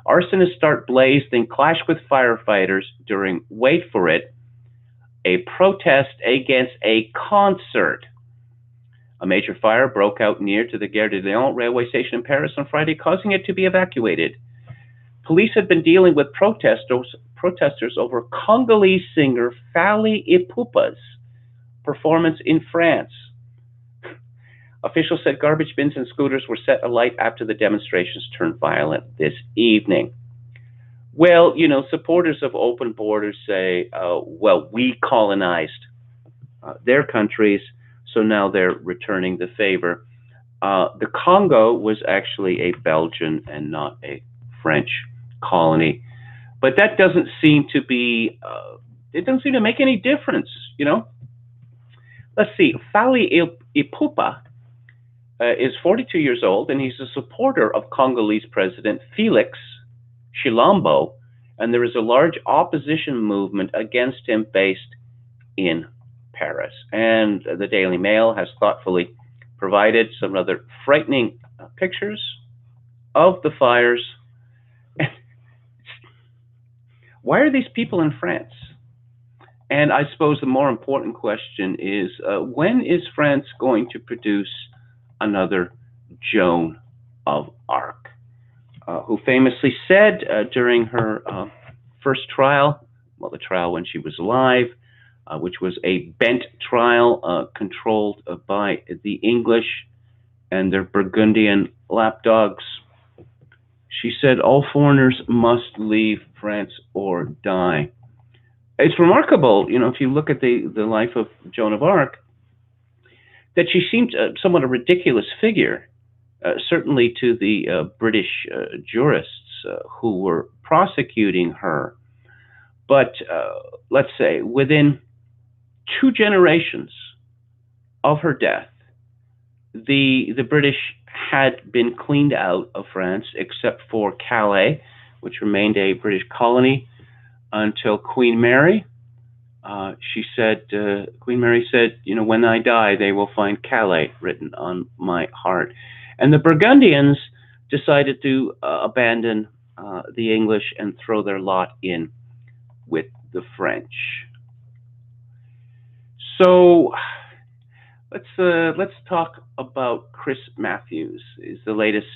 Arsonists start blaze, then clash with firefighters during, wait for it, a protest against a concert. A major fire broke out near to the Gare de Lyon railway station in Paris on Friday, causing it to be evacuated. Police had been dealing with protesters over Congolese singer Fally Ipupa's performance in France. Officials said garbage bins and scooters were set alight after the demonstrations turned violent this evening. Well, supporters of open borders say, well, we colonized their countries, so now they're returning the favor. The Congo was actually a Belgian and not a French colony. But that doesn't seem to be, it doesn't seem to make any difference, Let's see, Fally Ipupa is 42 years old, and he's a supporter of Congolese President Felix Chilombo, and there is a large opposition movement against him based in Paris. And the Daily Mail has thoughtfully provided some rather frightening pictures of the fires. Why are these people in France? And I suppose the more important question is, when is France going to produce another Joan of Arc, who famously said during her first trial, well, the trial when she was alive, which was a bent trial controlled by the English and their Burgundian lapdogs. She said, all foreigners must leave France or die. It's remarkable, if you look at the life of Joan of Arc, that she seemed somewhat a ridiculous figure, certainly to the British jurists who were prosecuting her. But let's say within 2 generations of her death, the British had been cleaned out of France, except for Calais, which remained a British colony until Queen Mary. Queen Mary said, when I die, they will find Calais written on my heart. And the Burgundians decided to abandon the English and throw their lot in with the French. So let's talk about Chris Matthews. Is the latest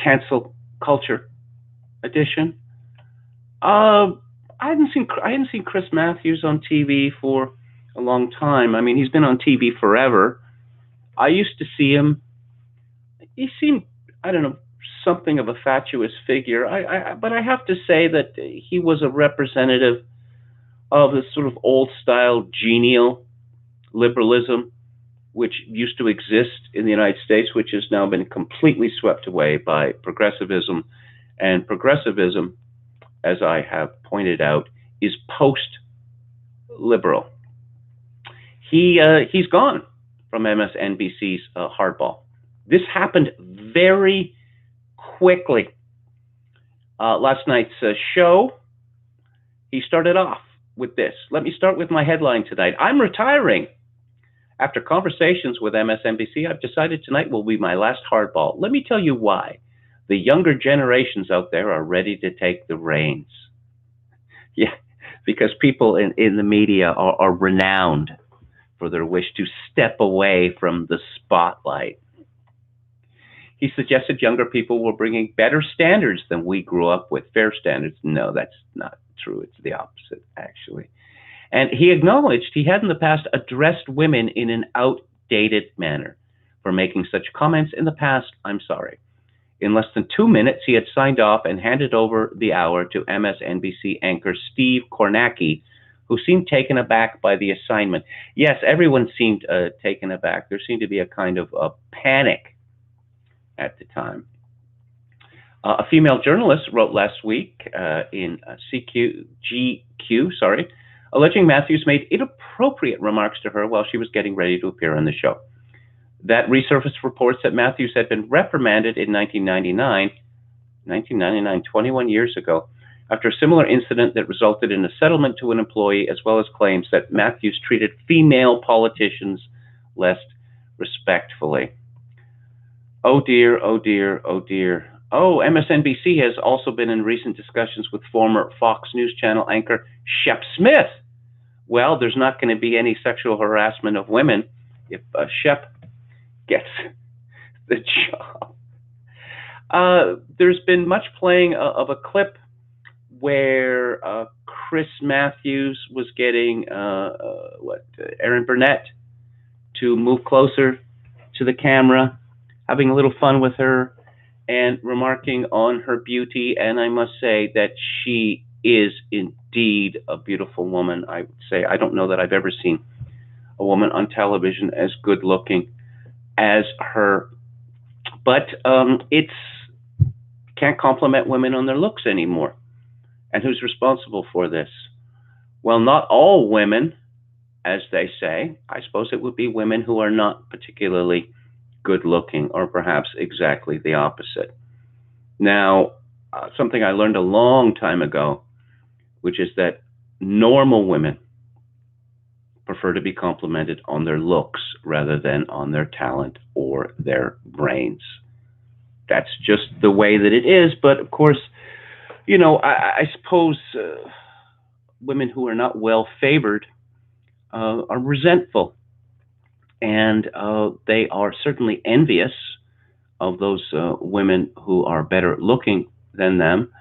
cancel culture edition. I hadn't seen Chris Matthews on TV for a long time. I mean, he's been on TV forever. I used to see him. He seemed, I don't know, something of a fatuous figure. But I have to say that he was a representative of this sort of old-style genial liberalism, which used to exist in the United States, which has now been completely swept away by progressivism. And progressivism, as I have pointed out, is post-liberal. He's gone from MSNBC's Hardball. This happened very quickly. Last night's show, he started off with this. Let me start with my headline tonight. I'm retiring. After conversations with MSNBC, I've decided tonight will be my last Hardball. Let me tell you why. The younger generations out there are ready to take the reins. Yeah, because people in the media are renowned for their wish to step away from the spotlight. He suggested younger people were bringing better standards than we grew up with, fair standards. No, that's not true. It's the opposite, actually. And he acknowledged he had in the past addressed women in an outdated manner. For making such comments in the past, I'm sorry. In less than 2 minutes, he had signed off and handed over the hour to MSNBC anchor Steve Kornacki, who seemed taken aback by the assignment. Yes, everyone seemed taken aback. There seemed to be a kind of panic at the time. A female journalist wrote last week in GQ, alleging Matthews made inappropriate remarks to her while she was getting ready to appear on the show. That resurfaced reports that Matthews had been reprimanded in 1999, 21 years ago, after a similar incident that resulted in a settlement to an employee, as well as claims that Matthews treated female politicians less respectfully. Oh dear, oh dear, oh dear. Oh, MSNBC has also been in recent discussions with former Fox News Channel anchor Shep Smith. Well, there's not going to be any sexual harassment of women if Shep gets the job. There's been much playing of a clip where Chris Matthews was getting Erin Burnett to move closer to the camera, having a little fun with her and remarking on her beauty. And I must say that she is indeed a beautiful woman. I would say I don't know that I've ever seen a woman on television as good looking as her. But it's can't compliment women on their looks anymore. And who's responsible for this? Well, not all women, as they say. I suppose it would be women who are not particularly good looking, or perhaps exactly the opposite. Now, something I learned a long time ago, which is that normal women prefer to be complimented on their looks rather than on their talent or their brains. That's just the way that it is. But of course, you know, I suppose women who are not well favored are resentful, and they are certainly envious of those women who are better looking than them.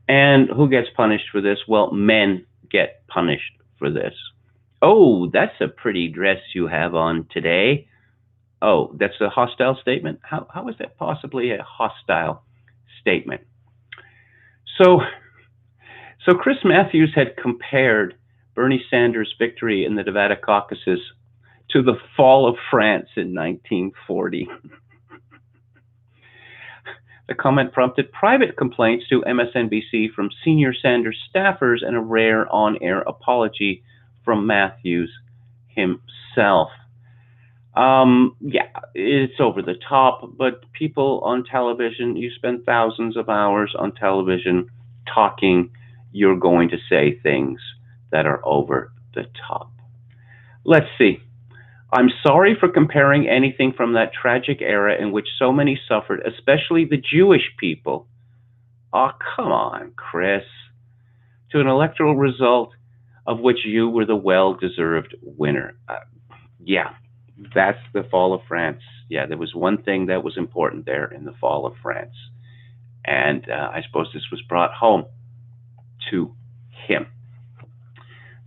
And who gets punished for this? Well, men get punished for this. Oh, that's a pretty dress you have on today. Oh, that's a hostile statement? How is that possibly a hostile statement? So Chris Matthews had compared Bernie Sanders' victory in the Nevada caucuses to the fall of France in 1940. The comment prompted private complaints to MSNBC from senior Sanders staffers and a rare on-air apology from Matthews himself. Yeah, it's over the top, but people on television, you spend thousands of hours on television talking, you're going to say things that are over the top. Let's see. I'm sorry for comparing anything from that tragic era in which so many suffered, especially the Jewish people. Oh, come on, Chris. To an electoral result of which you were the well-deserved winner. Yeah, that's the fall of France. Yeah, there was one thing that was important there in the fall of France. And I suppose this was brought home to him.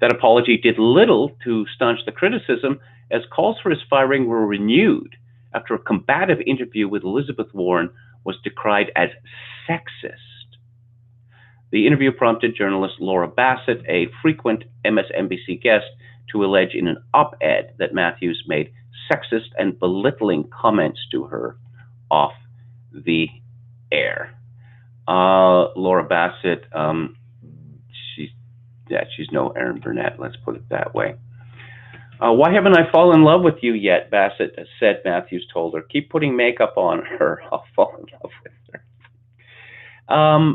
That apology did little to staunch the criticism, as calls for his firing were renewed after a combative interview with Elizabeth Warren was decried as sexist. The interview prompted journalist Laura Bassett, a frequent MSNBC guest, to allege in an op-ed that Matthews made sexist and belittling comments to her off the air. Laura Bassett, she's no Erin Burnett, let's put it that way. Why haven't I fallen in love with you yet? Bassett said. Matthews told her, keep putting makeup on her. I'll fall in love with her.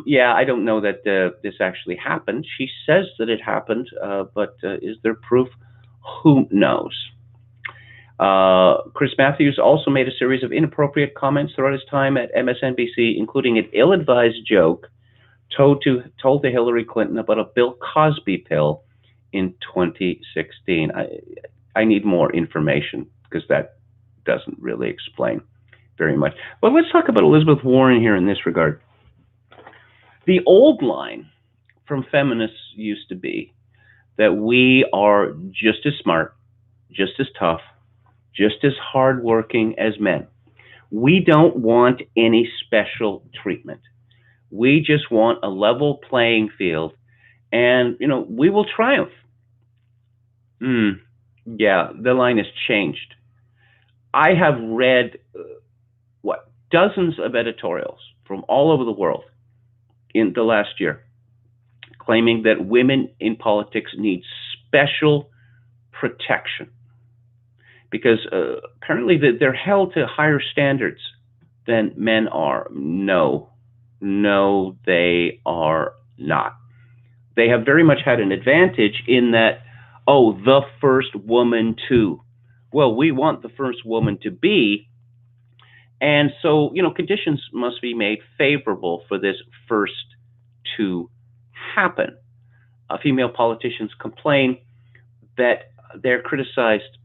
Yeah, I don't know that this actually happened. She says that it happened, but is there proof? Who knows? Chris Matthews also made a series of inappropriate comments throughout his time at MSNBC, including an ill-advised joke told to Hillary Clinton about a Bill Cosby pill in 2016. I need more information because that doesn't really explain very much. But let's talk about Elizabeth Warren here in this regard. The old line from feminists used to be that we are just as smart, just as tough, just as hardworking as men. We don't want any special treatment. We just want a level playing field, and we will triumph. Yeah, the line has changed. I have read dozens of editorials from all over the world in the last year claiming that women in politics need special protection because apparently they're held to higher standards than men are. No, they are not. They have very much had an advantage in that, the first woman to. Well, we want the first woman to be. And so, conditions must be made favorable for this first to happen. Female politicians complain that they're criticized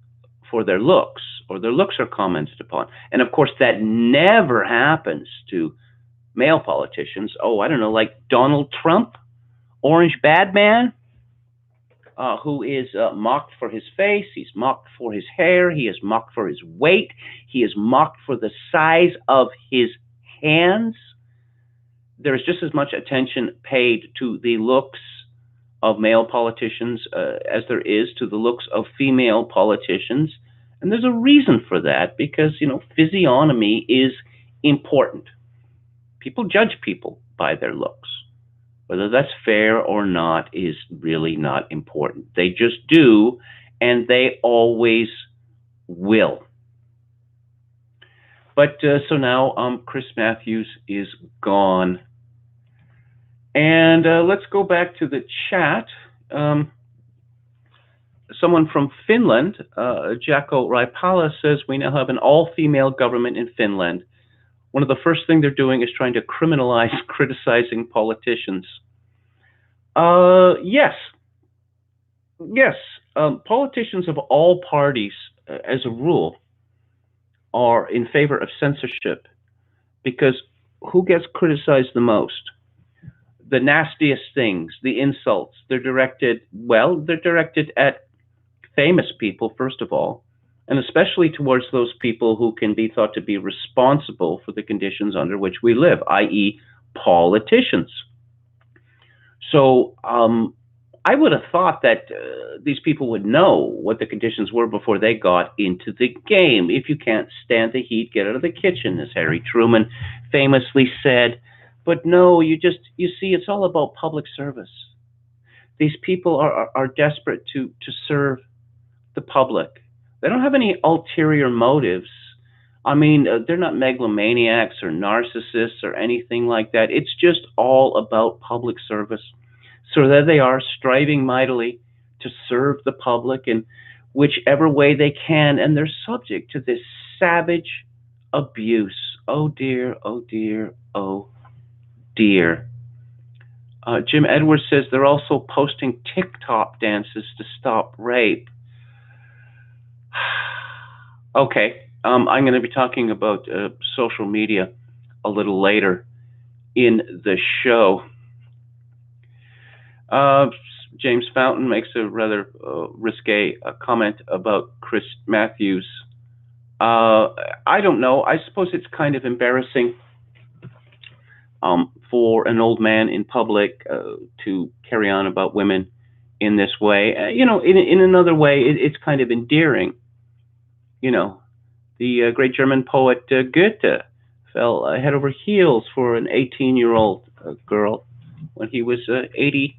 for their looks, or their looks are commented upon. And of course, that never happens to male politicians. I don't know, like Donald Trump, Orange Bad Man, who is mocked for his face, he's mocked for his hair, he is mocked for his weight, he is mocked for the size of his hands. There is just as much attention paid to the looks of male politicians as there is to the looks of female politicians. And there's a reason for that, because, physiognomy is important. People judge people by their looks. Whether that's fair or not is really not important. They just do, and they always will. But so now Chris Matthews is gone. And let's go back to the chat. Someone from Finland, Jaakko Raipala, says we now have an all-female government in Finland. One of the first things they're doing is trying to criminalize criticizing politicians. Yes. Politicians of all parties, as a rule, are in favor of censorship because who gets criticized the most? The nastiest things, the insults, they're directed at famous people, first of all, and especially towards those people who can be thought to be responsible for the conditions under which we live, i.e. politicians. So I would have thought that these people would know what the conditions were before they got into the game. If you can't stand the heat, get out of the kitchen, as Harry Truman famously said. But no, you see, it's all about public service. These people are desperate to serve the public. They don't have any ulterior motives. I mean, they're not megalomaniacs or narcissists or anything like that. It's just all about public service. So there they are, striving mightily to serve the public in whichever way they can, and they're subject to this savage abuse. Oh dear, oh dear, oh dear. Jim Edwards says they're also posting TikTok dances to stop rape. Okay, I'm going to be talking about social media a little later in the show. James Fountain makes a rather risque comment about Chris Matthews. I don't know. I suppose it's kind of embarrassing for an old man in public to carry on about women in this way. In another way, it's kind of endearing. The great German poet Goethe fell head over heels for an 18-year-old girl when he was 80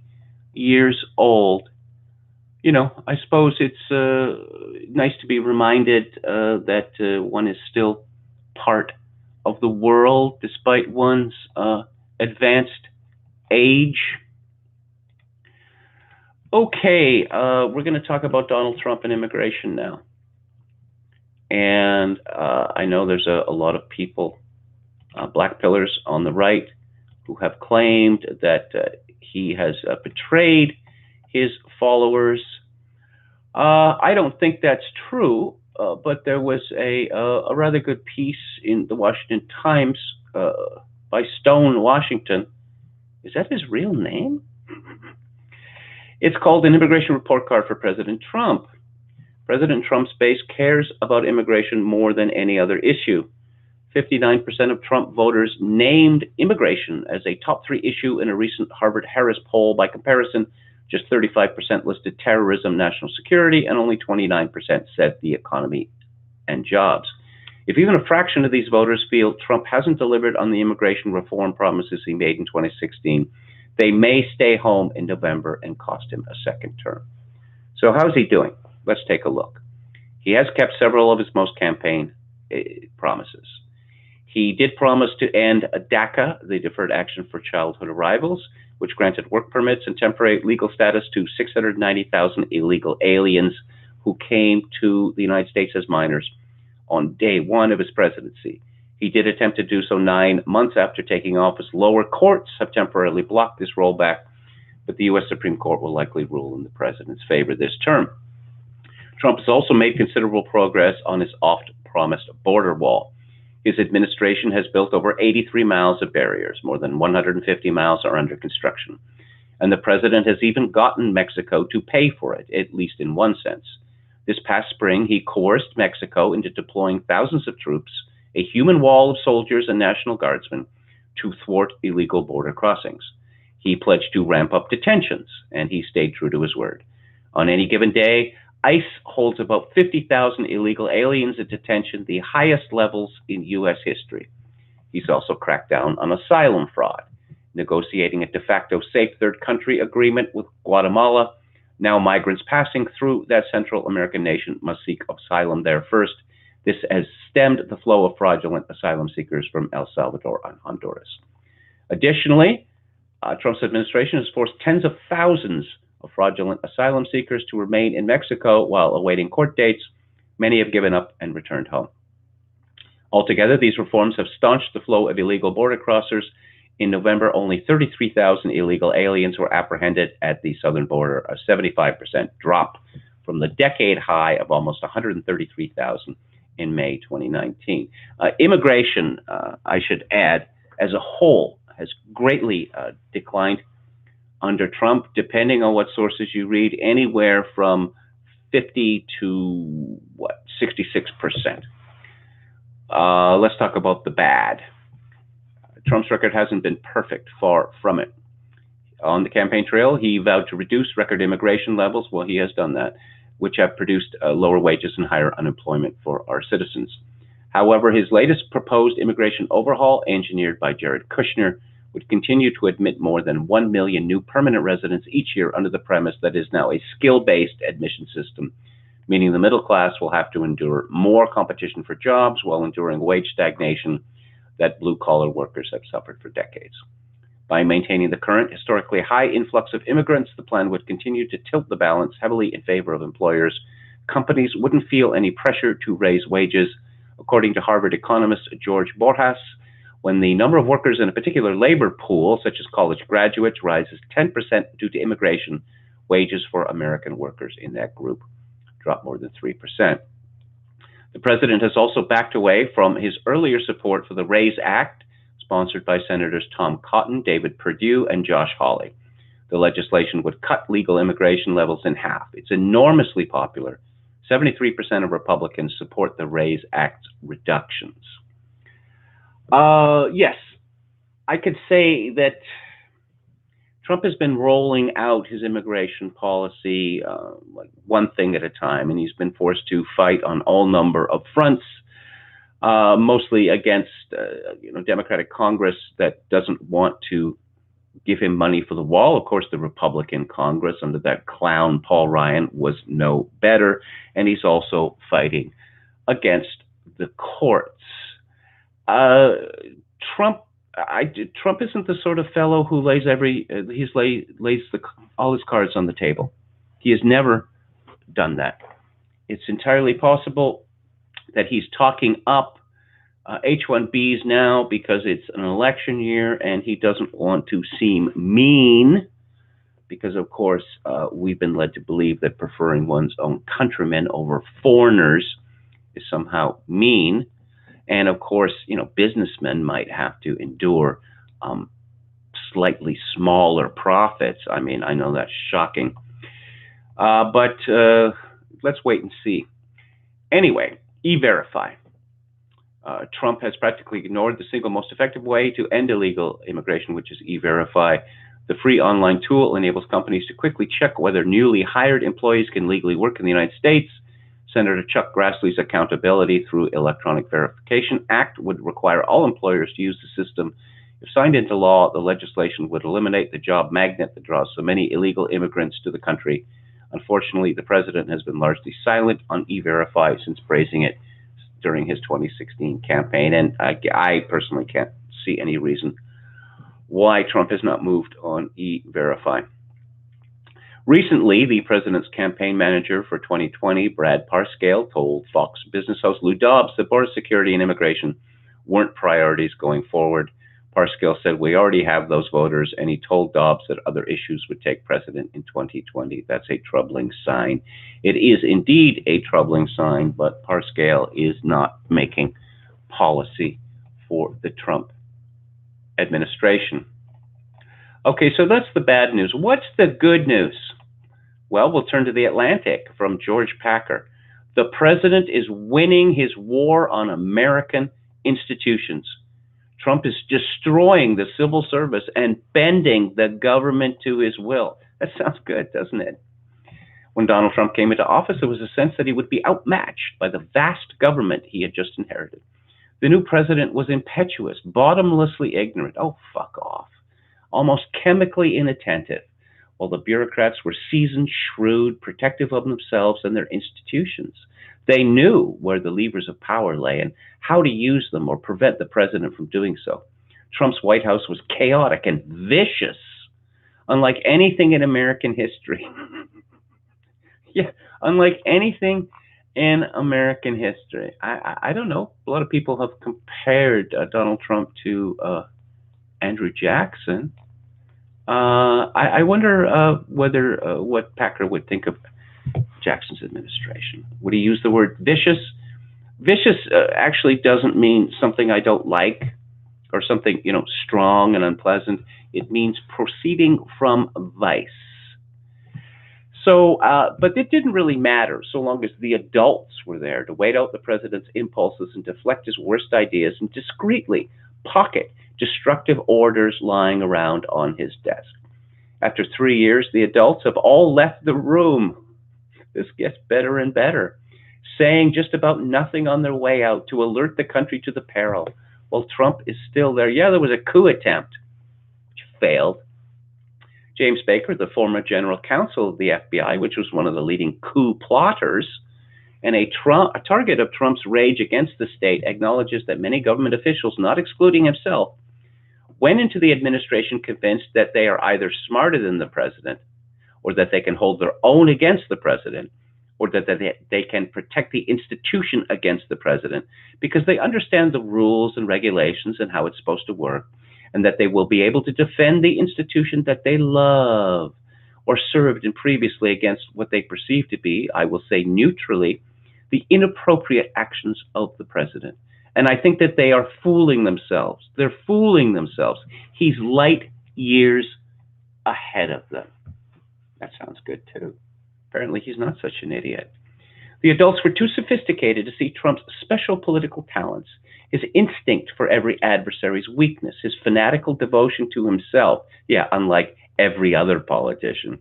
years old. I suppose it's nice to be reminded that one is still part of the world despite one's advanced age. Okay, we're going to talk about Donald Trump and immigration now. And I know there's a lot of people, black pillars on the right, who have claimed that he has betrayed his followers. I don't think that's true, but there was a rather good piece in the Washington Times by Stone Washington. Is that his real name? It's called An Immigration Report Card for President Trump. President Trump's base cares about immigration more than any other issue. 59% of Trump voters named immigration as a top 3 issue in a recent Harvard-Harris poll. By comparison, just 35% listed terrorism, national security, and only 29% said the economy and jobs. If even a fraction of these voters feel Trump hasn't delivered on the immigration reform promises he made in 2016, they may stay home in November and cost him a second term. So how's he doing? Let's take a look. He has kept several of his most campaign promises. He did promise to end DACA, the Deferred Action for Childhood Arrivals, which granted work permits and temporary legal status to 690,000 illegal aliens who came to the United States as minors on day 1 of his presidency. He did attempt to do so 9 months after taking office. Lower courts have temporarily blocked this rollback, but the U.S. Supreme Court will likely rule in the president's favor this term. Trump has also made considerable progress on his oft-promised border wall. His administration has built over 83 miles of barriers. More than 150 miles are under construction. And the president has even gotten Mexico to pay for it, at least in one sense. This past spring, he coerced Mexico into deploying thousands of troops, a human wall of soldiers and National Guardsmen, to thwart illegal border crossings. He pledged to ramp up detentions, and he stayed true to his word. On any given day, ICE holds about 50,000 illegal aliens in detention, the highest levels in U.S. history. He's also cracked down on asylum fraud, negotiating a de facto safe third country agreement with Guatemala. Now migrants passing through that Central American nation must seek asylum there first. This has stemmed the flow of fraudulent asylum seekers from El Salvador and Honduras. Additionally, Trump's administration has forced tens of thousands of fraudulent asylum seekers to remain in Mexico while awaiting court dates. Many have given up and returned home. Altogether, these reforms have staunched the flow of illegal border crossers. In November, only 33,000 illegal aliens were apprehended at the southern border, a 75% drop from the decade high of almost 133,000 in May 2019. Immigration, I should add, as a whole, has greatly declined under Trump, depending on what sources you read, anywhere from 50 to 66%. Let's talk about the bad. Trump's record hasn't been perfect, far from it. On the campaign trail, he vowed to reduce record immigration levels. Well, he has done that, which have produced lower wages and higher unemployment for our citizens. However, his latest proposed immigration overhaul, engineered by Jared Kushner, would continue to admit more than 1 million new permanent residents each year under the premise that is now a skill-based admission system, meaning the middle class will have to endure more competition for jobs while enduring wage stagnation that blue-collar workers have suffered for decades. By maintaining the current historically high influx of immigrants, the plan would continue to tilt the balance heavily in favor of employers. Companies wouldn't feel any pressure to raise wages. According to Harvard economist George Borjas, when the number of workers in a particular labor pool, such as college graduates, rises 10% due to immigration, wages for American workers in that group drop more than 3%. The president has also backed away from his earlier support for the RAISE Act, sponsored by Senators Tom Cotton, David Perdue, and Josh Hawley. The legislation would cut legal immigration levels in half. It's enormously popular. 73% of Republicans support the RAISE Act's reductions. Yes, I could say that Trump has been rolling out his immigration policy like one thing at a time, and he's been forced to fight on all number of fronts, mostly against Democratic Congress that doesn't want to give him money for the wall. Of course, the Republican Congress under that clown Paul Ryan was no better, and he's also fighting against the courts. Trump isn't the sort of fellow who lays all his cards on the table. He has never done that. It's entirely possible that he's talking up H-1Bs now because it's an election year and he doesn't want to seem mean because, of course, we've been led to believe that preferring one's own countrymen over foreigners is somehow mean. And, of course, businessmen might have to endure slightly smaller profits. I mean, I know that's shocking. But let's wait and see. Anyway, E-Verify. Trump has practically ignored the single most effective way to end illegal immigration, which is E-Verify. The free online tool enables companies to quickly check whether newly hired employees can legally work in the United States. Senator Chuck Grassley's Accountability Through Electronic Verification Act would require all employers to use the system. If signed into law, the legislation would eliminate the job magnet that draws so many illegal immigrants to the country. Unfortunately, the president has been largely silent on E-Verify since praising it during his 2016 campaign, and I personally can't see any reason why Trump has not moved on E-Verify. Recently, the president's campaign manager for 2020, Brad Parscale, told Fox Business host Lou Dobbs that border security and immigration weren't priorities going forward. Parscale said, "We already have those voters," and he told Dobbs that other issues would take precedent in 2020. That's a troubling sign. It is indeed a troubling sign, but Parscale is not making policy for the Trump administration. Okay, so that's the bad news. What's the good news? Well, we'll turn to The Atlantic from George Packer. The president is winning his war on American institutions. Trump is destroying the civil service and bending the government to his will. That sounds good, doesn't it? When Donald Trump came into office, there was a sense that he would be outmatched by the vast government he had just inherited. The new president was impetuous, bottomlessly ignorant. Oh, fuck off. Almost chemically inattentive, while the bureaucrats were seasoned, shrewd, protective of themselves and their institutions. They knew where the levers of power lay and how to use them or prevent the president from doing so. Trump's White House was chaotic and vicious, unlike anything in American history. Yeah, unlike anything in American history. I don't know. A lot of people have compared Donald Trump to Andrew Jackson. I wonder whether what Packer would think of Jackson's administration. Would he use the word vicious? Vicious actually doesn't mean something I don't like or something, strong and unpleasant. It means proceeding from vice. So, but it didn't really matter so long as the adults were there to wait out the president's impulses and deflect his worst ideas and discreetly pocket destructive orders lying around on his desk. After 3 years, the adults have all left the room. This gets better and better, saying just about nothing on their way out to alert the country to the peril, while Trump is still there. Yeah, there was a coup attempt, which failed. James Baker, the former general counsel of the FBI, which was one of the leading coup plotters, and a target of Trump's rage against the state, acknowledges that many government officials, not excluding himself, went into the administration convinced that they are either smarter than the president, or that they can hold their own against the president, or that they can protect the institution against the president because they understand the rules and regulations and how it's supposed to work, and that they will be able to defend the institution that they love or served in previously against what they perceive to be, I will say neutrally, the inappropriate actions of the president. And I think that they are fooling themselves. They're fooling themselves. He's light years ahead of them. That sounds good, too. Apparently, he's not such an idiot. The adults were too sophisticated to see Trump's special political talents, his instinct for every adversary's weakness, his fanatical devotion to himself, unlike every other politician,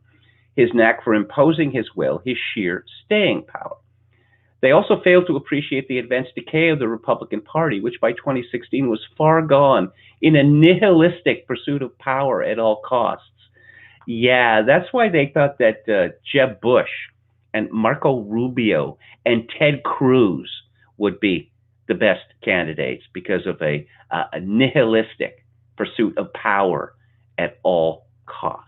his knack for imposing his will, his sheer staying power. They also failed to appreciate the advanced decay of the Republican Party, which by 2016 was far gone in a nihilistic pursuit of power at all costs. Yeah, that's why they thought that Jeb Bush and Marco Rubio and Ted Cruz would be the best candidates because of a nihilistic pursuit of power at all costs.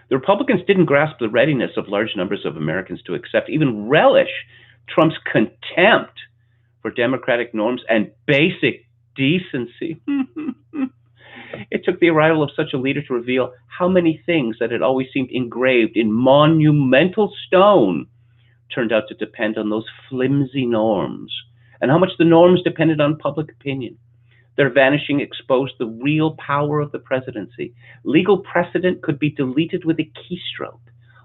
The Republicans didn't grasp the readiness of large numbers of Americans to accept, even relish, Trump's contempt for democratic norms and basic decency. It took the arrival of such a leader to reveal how many things that had always seemed engraved in monumental stone turned out to depend on those flimsy norms, and how much the norms depended on public opinion. Their vanishing exposed the real power of the presidency. Legal precedent could be deleted with a keystroke.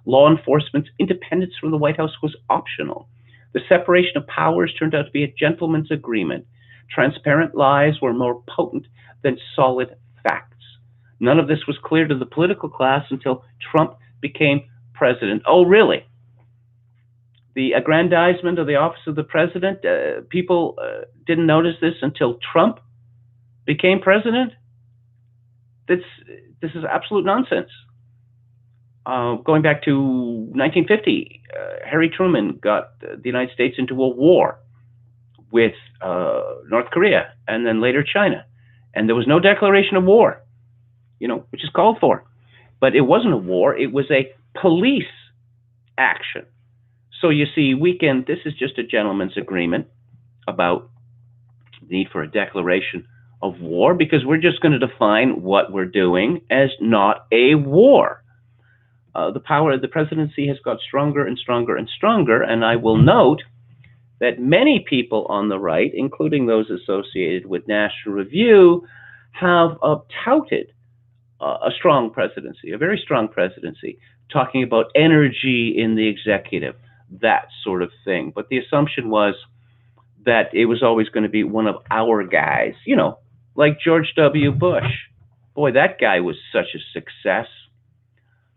Law enforcement's independence from the White House was optional. The separation of powers turned out to be a gentleman's agreement. Transparent lies were more potent than solid facts. None of this was clear to the political class until Trump became president. Oh, really? The aggrandizement of the office of the president, people didn't notice this until Trump became president? This is absolute nonsense. Going back to 1950, Harry Truman got the United States into a war with North Korea and then later China. And there was no declaration of war, which is called for. But it wasn't a war, it was a police action. So you see, this is just a gentleman's agreement about the need for a declaration of war, because we're just going to define what we're doing as not a war. The power of the presidency has got stronger and stronger and stronger, and I will note that many people on the right, including those associated with National Review, have touted a strong presidency, a very strong presidency, talking about energy in the executive, that sort of thing. But the assumption was that it was always going to be one of our guys, like George W. Bush. Boy, that guy was such a success.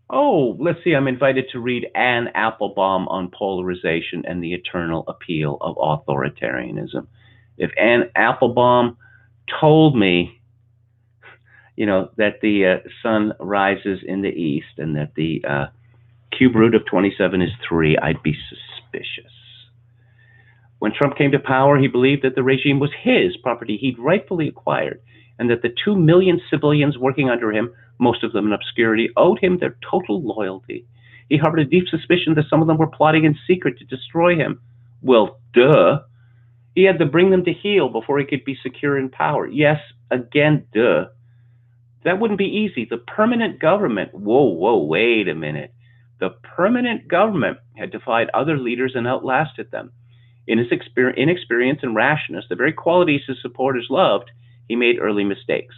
Oh, let's see, I'm invited to read Anne Applebaum on polarization and the eternal appeal of authoritarianism. If Anne Applebaum told me, that the sun rises in the east and that the cube root of 27 is 3, I'd be suspicious. When Trump came to power, he believed that the regime was his property he'd rightfully acquired, and that the 2 million civilians working under him, most of them in obscurity, owed him their total loyalty. He harbored a deep suspicion that some of them were plotting in secret to destroy him. Well, duh. He had to bring them to heel before he could be secure in power. Yes, again, duh. That wouldn't be easy. The permanent government, whoa, wait a minute. The permanent government had defied other leaders and outlasted them. In his inexperience and rashness, the very qualities his supporters loved, he made early mistakes.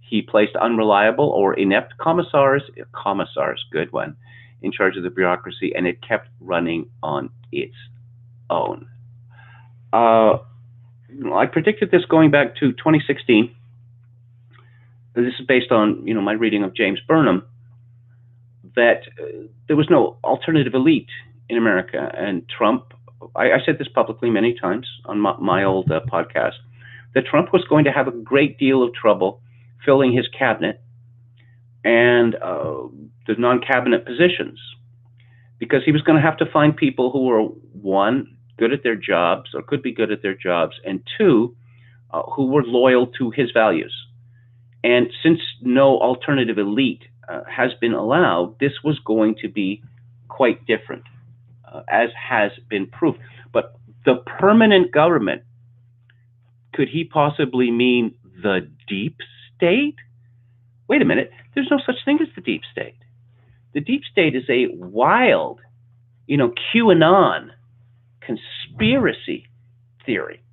He placed unreliable or inept commissars, good one, in charge of the bureaucracy, and it kept running on its own. I predicted this going back to 2016. This is based on my reading of James Burnham, that there was no alternative elite in America, and Trump. I said this publicly many times on my old podcast, that Trump was going to have a great deal of trouble filling his cabinet and the non-cabinet positions, because he was going to have to find people who were, one, good at their jobs or could be good at their jobs, and two, who were loyal to his values. And since no alternative elite has been allowed, this was going to be quite different, as has been proved. But the permanent government, could he possibly mean the deep state? Wait a minute, there's no such thing as the deep state. The deep state is a wild, QAnon conspiracy theory.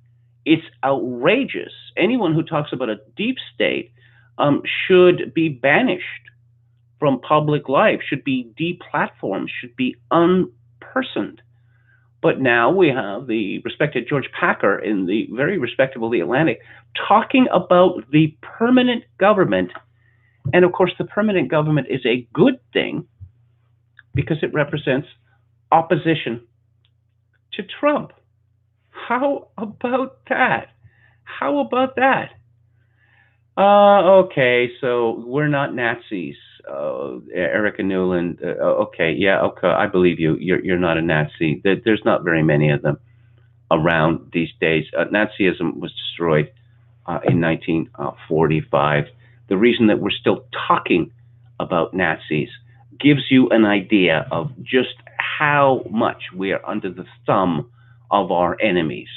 It's outrageous. Anyone who talks about a deep state should be banished from public life, should be deplatformed, should be unpersoned. But now we have the respected George Packer in the very respectable The Atlantic talking about the permanent government. And of course, the permanent government is a good thing because it represents opposition to Trump. How about that? How about that? Okay, so we're not Nazis. Erica Newland. Okay, I believe you. You're not a Nazi. There's not very many of them around these days. Nazism was destroyed in 1945. The reason that we're still talking about Nazis gives you an idea of just how much we are under the thumb of our enemies.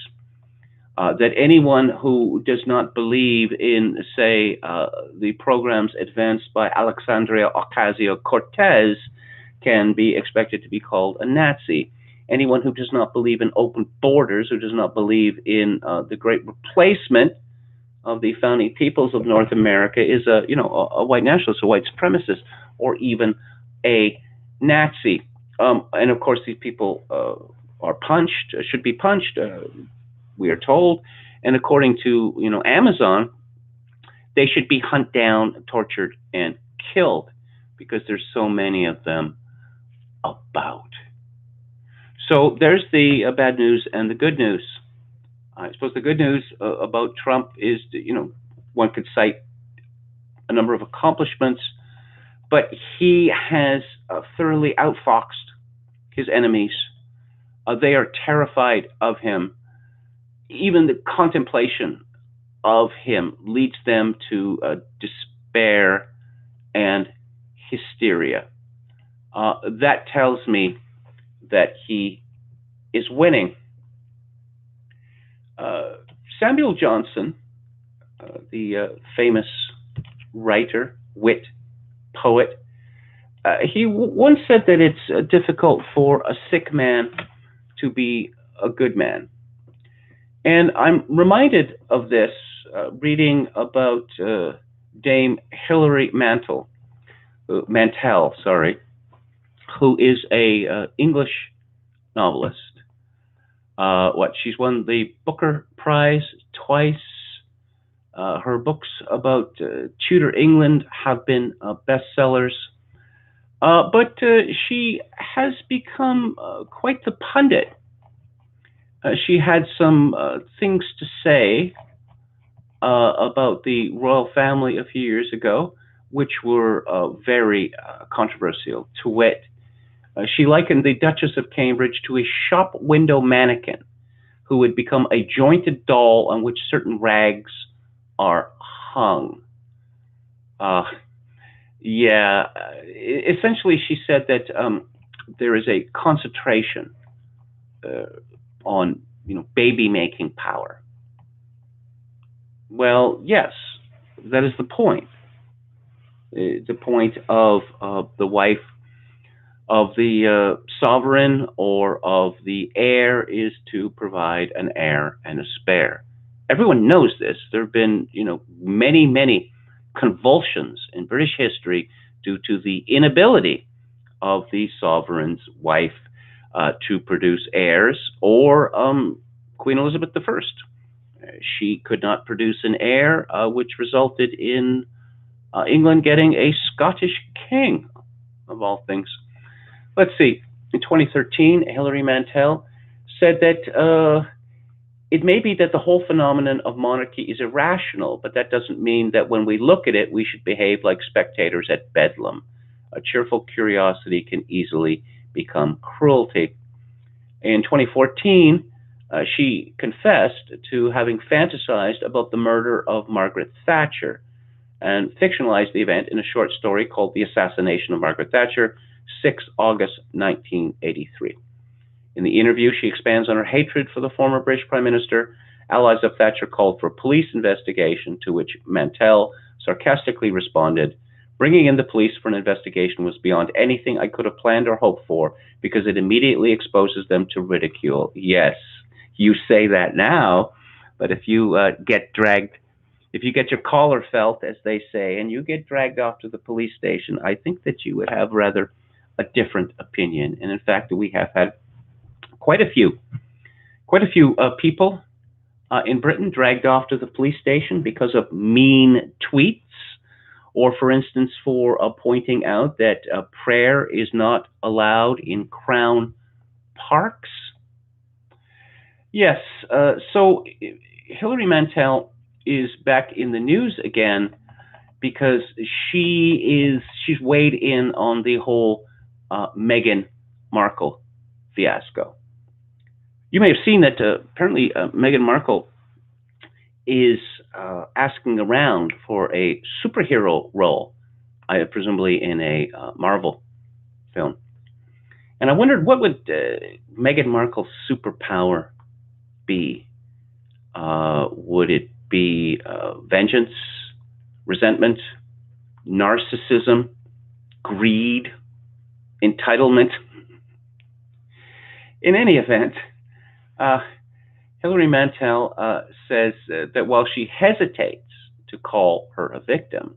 that anyone who does not believe in, say, the programs advanced by Alexandria Ocasio-Cortez can be expected to be called a Nazi. Anyone who does not believe in open borders, who does not believe in the great replacement of the founding peoples of North America, is a white nationalist, a white supremacist, or even a Nazi. And of course, these people are punched, should be punched, we are told. And according to Amazon, they should be hunted down, tortured, and killed because there's so many of them about. So there's the bad news and the good news. I suppose the good news about Trump is that, one could cite a number of accomplishments, but he has thoroughly outfoxed his enemies. They are terrified of him. Even the contemplation of him leads them to despair and hysteria. That tells me that he is winning. Samuel Johnson, the famous writer, wit, poet, he once said that it's difficult for a sick man to be a good man. And I'm reminded of this reading about Dame Hilary Mantel, who is a English novelist. She's won the Booker Prize twice. Her books about Tudor England have been bestsellers. But she has become quite the pundit. She had some things to say about the royal family a few years ago, which were very controversial. To wit, she likened the Duchess of Cambridge to a shop window mannequin who would become a jointed doll on which certain rags are hung. Essentially, she said that there is a concentration on baby making power. Well, yes, that is the point. The point of the wife of the sovereign or of the heir is to provide an heir and a spare. Everyone knows this. There have been, many, many convulsions in British history due to the inability of the sovereign's wife to produce heirs, or Queen Elizabeth I. She could not produce an heir, which resulted in England getting a Scottish king, of all things. Let's see. In 2013, Hilary Mantel said that it may be that the whole phenomenon of monarchy is irrational, but that doesn't mean that when we look at it, we should behave like spectators at Bedlam. A cheerful curiosity can easily become cruelty. In 2014, she confessed to having fantasized about the murder of Margaret Thatcher and fictionalized the event in a short story called The Assassination of Margaret Thatcher, 6 August 1983. In the interview, she expands on her hatred for the former British Prime Minister. Allies of Thatcher called for a police investigation, to which Mantel sarcastically responded, "Bringing in the police for an investigation was beyond anything I could have planned or hoped for, because it immediately exposes them to ridicule." Yes, you say that now, but if you get your collar felt, as they say, and you get dragged off to the police station, I think that you would have rather a different opinion. And in fact, we have had quite a few people in Britain dragged off to the police station because of mean tweets, or, for instance, for pointing out that prayer is not allowed in Crown parks. Yes, so Hilary Mantel is back in the news again because she's weighed in on the whole Meghan Markle fiasco. You may have seen that apparently Meghan Markle is asking around for a superhero role, presumably in a Marvel film. And I wondered, what would Meghan Markle's superpower be? Would it be vengeance, resentment, narcissism, greed, entitlement? In any event, uh, Hilary Mantel says that while she hesitates to call her a victim,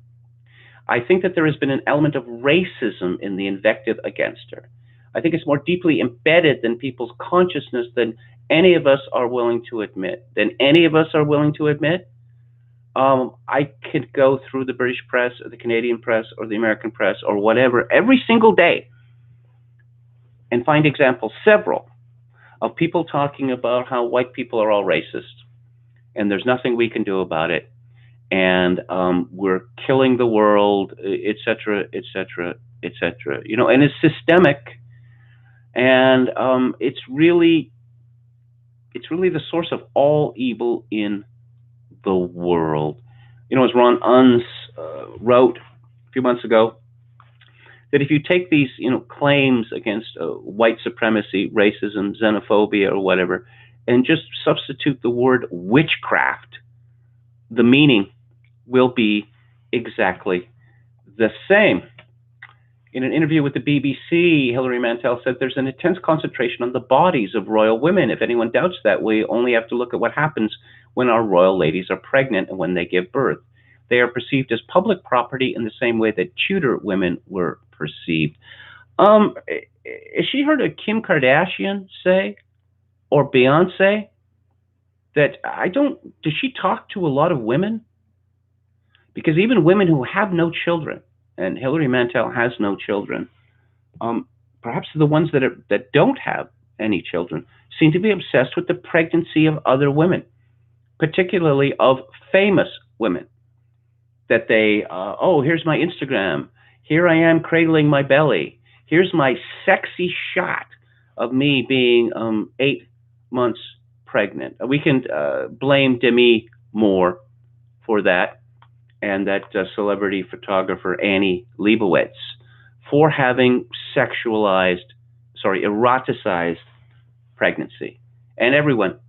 I think that there has been an element of racism in the invective against her. I think it's more deeply embedded than people's consciousness than any of us are willing to admit. I could go through the British press or the Canadian press or the American press or whatever every single day and find examples, several, of people talking about how white people are all racist and there's nothing we can do about it, and we're killing the world, etc., etc., etc. And it's systemic, and it's really the source of all evil in the world. As Ron Unz wrote a few months ago, that if you take these, claims against white supremacy, racism, xenophobia, or whatever, and just substitute the word witchcraft, the meaning will be exactly the same. In an interview with the BBC, Hilary Mantel said there's an intense concentration on the bodies of royal women. If anyone doubts that, we only have to look at what happens when our royal ladies are pregnant and when they give birth. They are perceived as public property in the same way that Tudor women were perceived. Has she heard of Kim Kardashian say, or Beyonce, that does she talk to a lot of women? Because even women who have no children, and Hilary Mantel has no children, perhaps the ones that don't have any children, seem to be obsessed with the pregnancy of other women, particularly of famous women. That they, here's my Instagram. Here I am cradling my belly. Here's my sexy shot of me being 8 months pregnant. We can blame Demi Moore for that, and that celebrity photographer Annie Leibovitz for having eroticized pregnancy. And everyone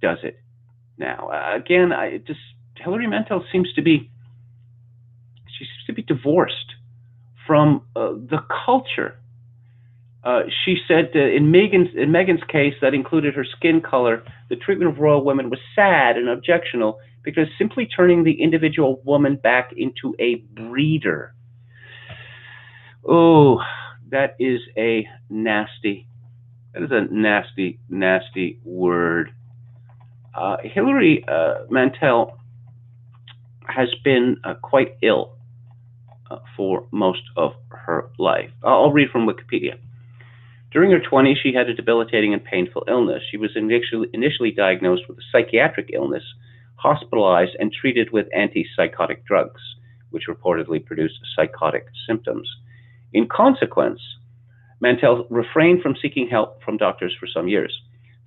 does it now. Again, Hilary Mantel seems to be divorced from the culture. She said in Meghan's case, that included her skin color, the treatment of royal women was sad and objectionable because simply turning the individual woman back into a breeder. Oh, that is a nasty word. Hilary Mantel has been quite ill for most of her life. I'll read from Wikipedia. During her 20s, she had a debilitating and painful illness. She was initially diagnosed with a psychiatric illness, hospitalized, and treated with antipsychotic drugs, which reportedly produced psychotic symptoms. In consequence, Mantel refrained from seeking help from doctors for some years.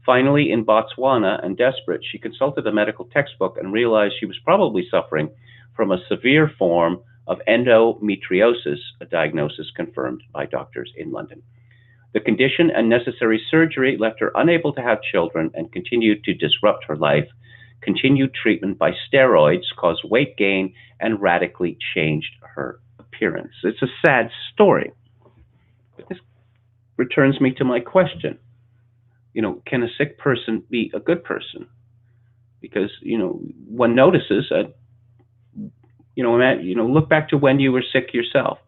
Finally, in Botswana and desperate, she consulted a medical textbook and realized she was probably suffering from a severe form of endometriosis, a diagnosis confirmed by doctors in London. The condition and necessary surgery left her unable to have children and continued to disrupt her life. Continued treatment by steroids caused weight gain and radically changed her appearance. It's a sad story. But this returns me to my question. Can a sick person be a good person? Because, one notices look back to when you were sick yourself.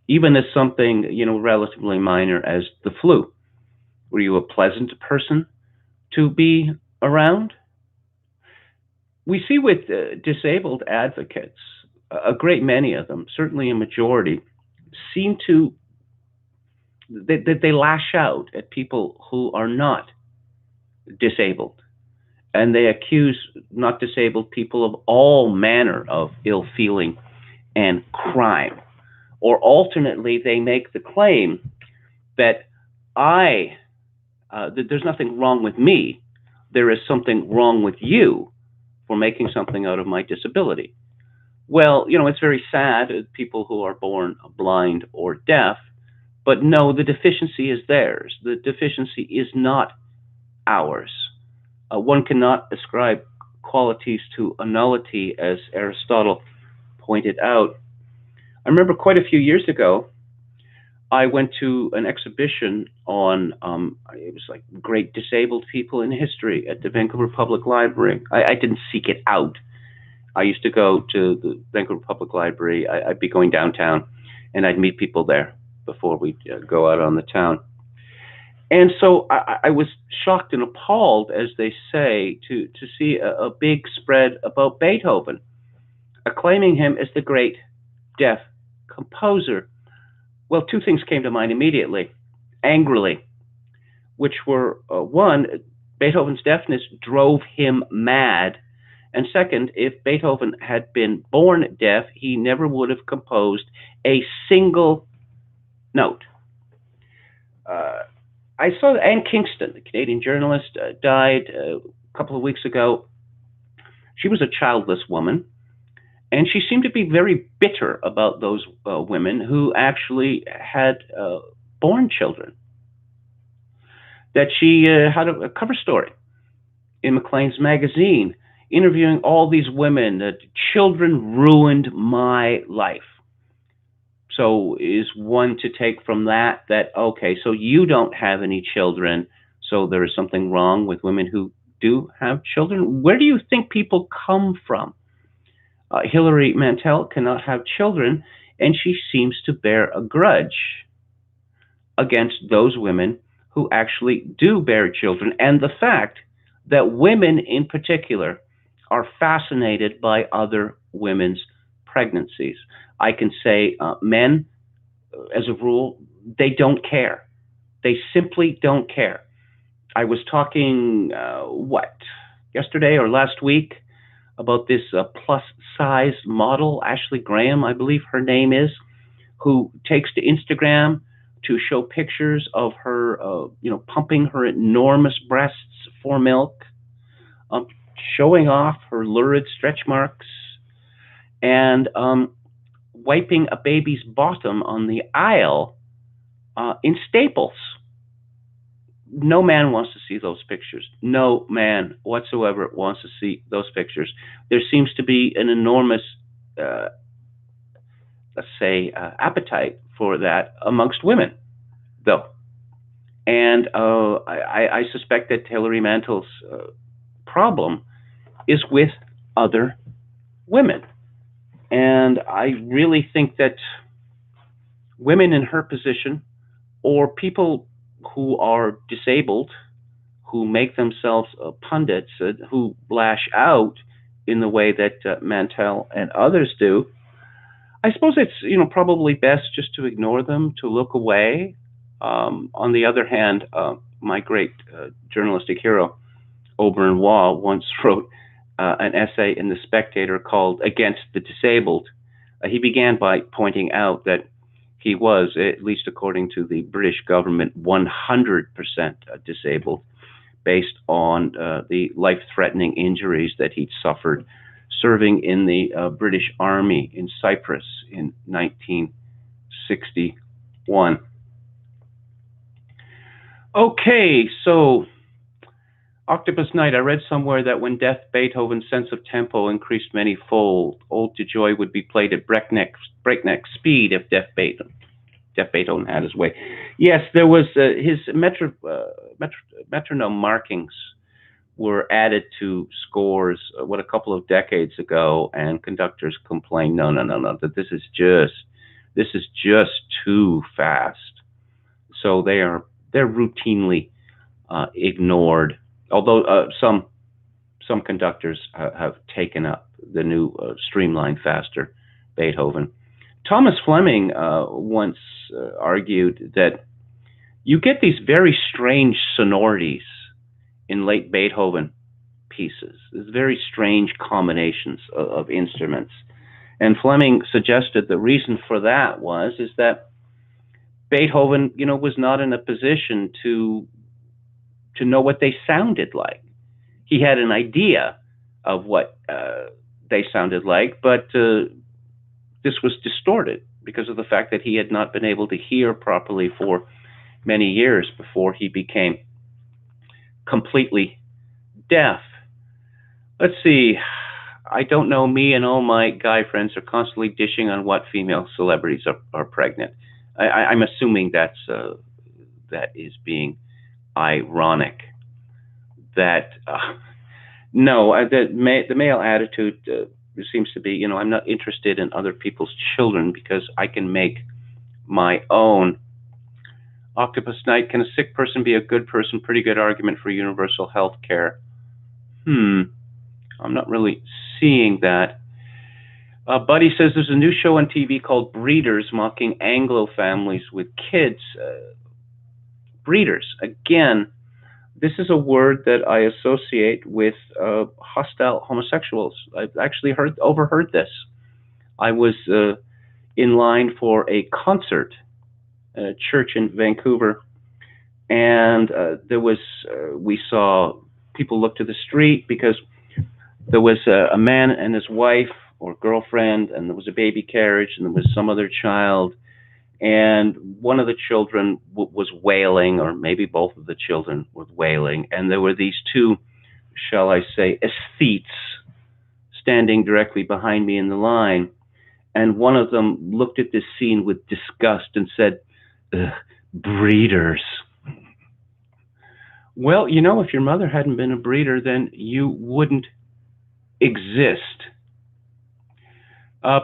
Even as something, relatively minor as the flu. Were you a pleasant person to be around? We see with disabled advocates, a great many of them, certainly a majority, seem to, they lash out at people who are not disabled. And they accuse not disabled people of all manner of ill feeling and crime. Or alternately, they make the claim that that there's nothing wrong with me. There is something wrong with you for making something out of my disability. Well, it's very sad people who are born blind or deaf, but no, the deficiency is theirs. The deficiency is not ours. One cannot ascribe qualities to a nullity, as Aristotle pointed out. I remember quite a few years ago, I went to an exhibition on, it was like great disabled people in history at the Vancouver Public Library. I didn't seek it out. I used to go to the Vancouver Public Library. I'd be going downtown, and I'd meet people there before we'd go out on the town. And so I was shocked and appalled, as they say, to see a big spread about Beethoven, acclaiming him as the great deaf composer. Well, two things came to mind immediately, angrily, which were one, Beethoven's deafness drove him mad. And second, if Beethoven had been born deaf, he never would have composed a single note. I saw Anne Kingston, the Canadian journalist, died a couple of weeks ago. She was a childless woman, and she seemed to be very bitter about those women who actually had born children. That she had a cover story in Maclean's magazine, interviewing all these women that children ruined my life. So is one to take from that, okay, so you don't have any children, so there is something wrong with women who do have children? Where do you think people come from? Hilary Mantel cannot have children, and she seems to bear a grudge against those women who actually do bear children, and the fact that women in particular are fascinated by other women's pregnancies. I can say men, as a rule, they don't care. They simply don't care. I was talking, yesterday or last week, about this plus-size model, Ashley Graham, I believe her name is, who takes to Instagram to show pictures of her, pumping her enormous breasts for milk, showing off her lurid stretch marks, and wiping a baby's bottom on the aisle in Staples. No man wants to see those pictures. No man whatsoever wants to see those pictures. There seems to be an enormous, appetite for that amongst women, though. And I suspect that Hilary Mantel's problem is with other women. And I really think that women in her position, or people who are disabled, who make themselves pundits, who lash out in the way that Mantel and others do, I suppose it's probably best just to ignore them, to look away. On the other hand, my great journalistic hero, Oberon Waugh, once wrote an essay in The Spectator called Against the Disabled. He began by pointing out that he was, at least according to the British government, 100% disabled based on the life-threatening injuries that he'd suffered serving in the British Army in Cyprus in 1961. Okay, so Octopus Night, I read somewhere that when deaf Beethoven's sense of tempo increased many-fold, Ode to Joy would be played at breakneck speed if deaf Beethoven had his way. Yes, there was his metronome markings were added to scores, a couple of decades ago, and conductors complained, no, that this is just too fast. So they're routinely ignored. Although some conductors have taken up the new streamlined, faster Beethoven. Thomas Fleming once argued that you get these very strange sonorities in late Beethoven pieces, these very strange combinations of instruments. And Fleming suggested the reason for that is that Beethoven, was not in a position to know what they sounded like. He had an idea of what they sounded like, but this was distorted because of the fact that he had not been able to hear properly for many years before he became completely deaf. Let's see. I don't know. Me and all my guy friends are constantly dishing on what female celebrities are pregnant. I'm assuming that is being ironic. That no, the male attitude seems to be, I'm not interested in other people's children because I can make my own. Octopus Knight, can a sick person be a good person? Pretty good argument for universal health care. I'm not really seeing that. Buddy says there's a new show on TV called Breeders, mocking Anglo families with kids. Breeders, again, this is a word that I associate with hostile homosexuals. I've actually overheard this. I was in line for a concert at a church in Vancouver, and we saw people look to the street because there was a man and his wife or girlfriend, and there was a baby carriage, and there was some other child, and one of the children was wailing, or maybe both of the children were wailing, and there were these two, shall I say, aesthetes standing directly behind me in the line, and one of them looked at this scene with disgust and said, breeders. Well, if your mother hadn't been a breeder, then you wouldn't exist.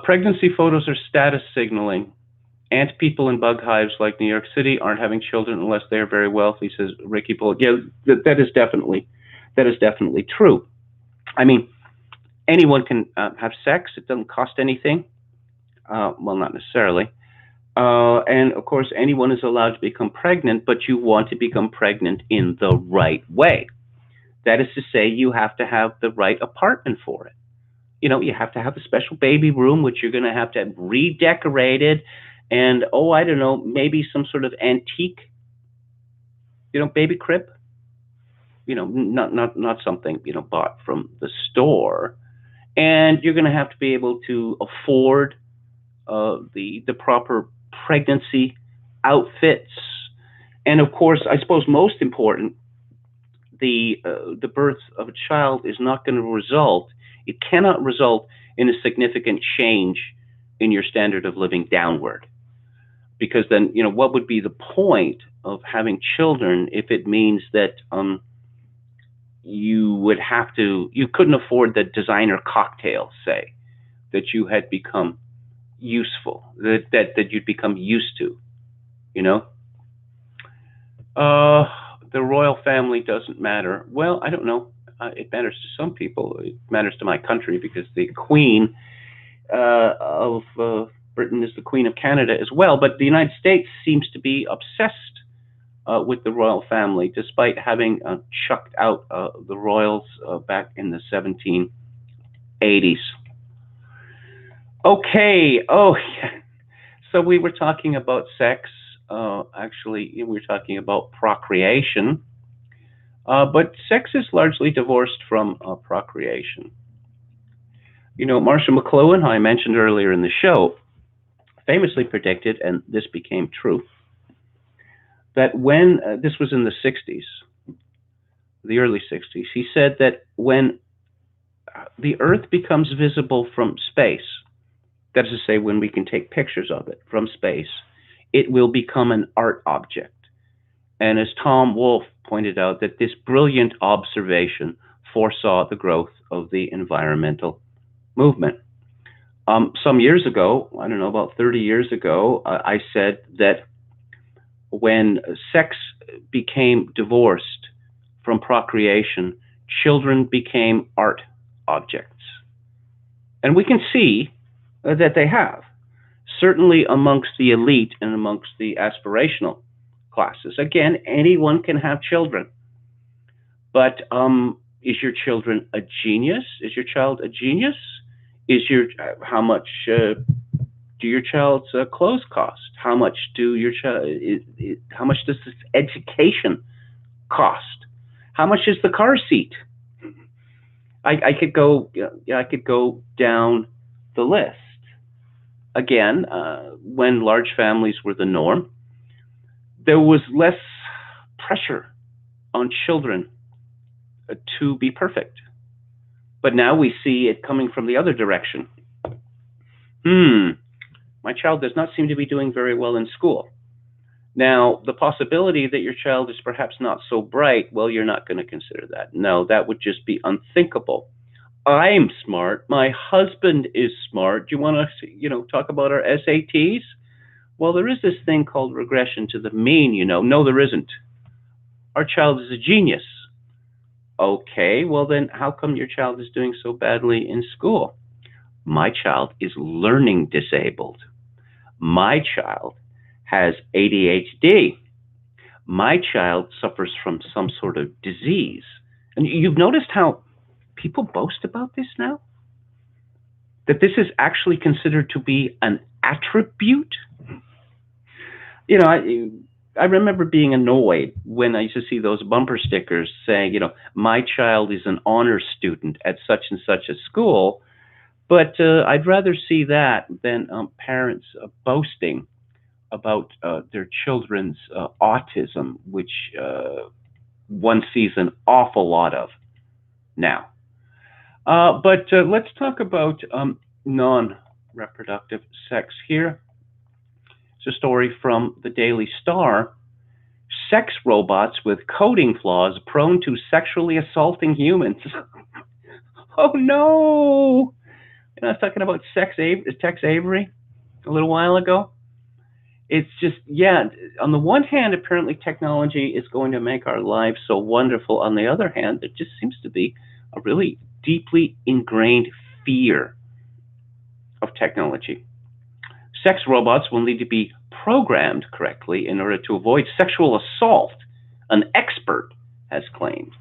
Pregnancy photos are status signaling. Ant people in bug hives like New York City aren't having children unless they are very wealthy, says Ricky Bullock. Yeah, that is definitely true. I mean, anyone can have sex. It doesn't cost anything. Well, not necessarily. And of course, anyone is allowed to become pregnant, but you want to become pregnant in the right way. That is to say, you have to have the right apartment for it. You have to have a special baby room, which you're going to have redecorated, and I don't know, maybe some sort of antique, baby crib. Not something bought from the store, and you're going to have to be able to afford the proper pregnancy outfits, and of course, I suppose most important, the birth of a child is not going to result. It cannot result in a significant change in your standard of living downward, because then what would be the point of having children if it means that you couldn't afford the designer cocktail, say, that you had become useful, that you'd become used to, the royal family doesn't matter. Well, I don't know. It matters to some people. It matters to my country because the Queen of Britain is the Queen of Canada as well. But the United States seems to be obsessed with the royal family, despite having chucked out the royals back in the 1780s. Okay. Oh, yeah. So we were talking about sex. Actually, we were talking about procreation. But sex is largely divorced from procreation. Marshall McLuhan, who I mentioned earlier in the show, famously predicted, and this became true, that when this was in the 60s, the early 60s, he said that when the Earth becomes visible from space, that is to say, when we can take pictures of it from space, it will become an art object. And as Tom Wolfe pointed out, that this brilliant observation foresaw the growth of the environmental movement. Some years ago, I don't know, about 30 years ago, I said that when sex became divorced from procreation, children became art objects. And we can see that they have, certainly amongst the elite and amongst the aspirational classes. Again, anyone can have children, but is your children a genius? Is your child a genius? How much do your child's clothes cost? How much how much does this education cost? How much is the car seat? I could go down the list. Again, when large families were the norm, there was less pressure on children to be perfect. But now we see it coming from the other direction. Hmm, my child does not seem to be doing very well in school. Now, the possibility that your child is perhaps not so bright, well, you're not going to consider that. No, that would just be unthinkable. I'm smart. My husband is smart. Do you want to, talk about our SATs? Well, there is this thing called regression to the mean. No, there isn't. Our child is a genius. Okay, well then how come your child is doing so badly in school? My child is learning disabled. My child has ADHD. My child suffers from some sort of disease. And you've noticed how people boast about this now? That this is actually considered to be an attribute? I remember being annoyed when I used to see those bumper stickers saying, my child is an honor student at such and such a school. But I'd rather see that than parents boasting about their children's autism, which one sees an awful lot of now. But let's talk about non-reproductive sex here. It's a story from the Daily Star. Sex robots with coding flaws prone to sexually assaulting humans. Oh no! I was talking about Tex Avery a little while ago. It's just, on the one hand, apparently technology is going to make our lives so wonderful. On the other hand, there just seems to be a really deeply ingrained fear of technology. Sex robots will need to be programmed correctly in order to avoid sexual assault, an expert has claimed.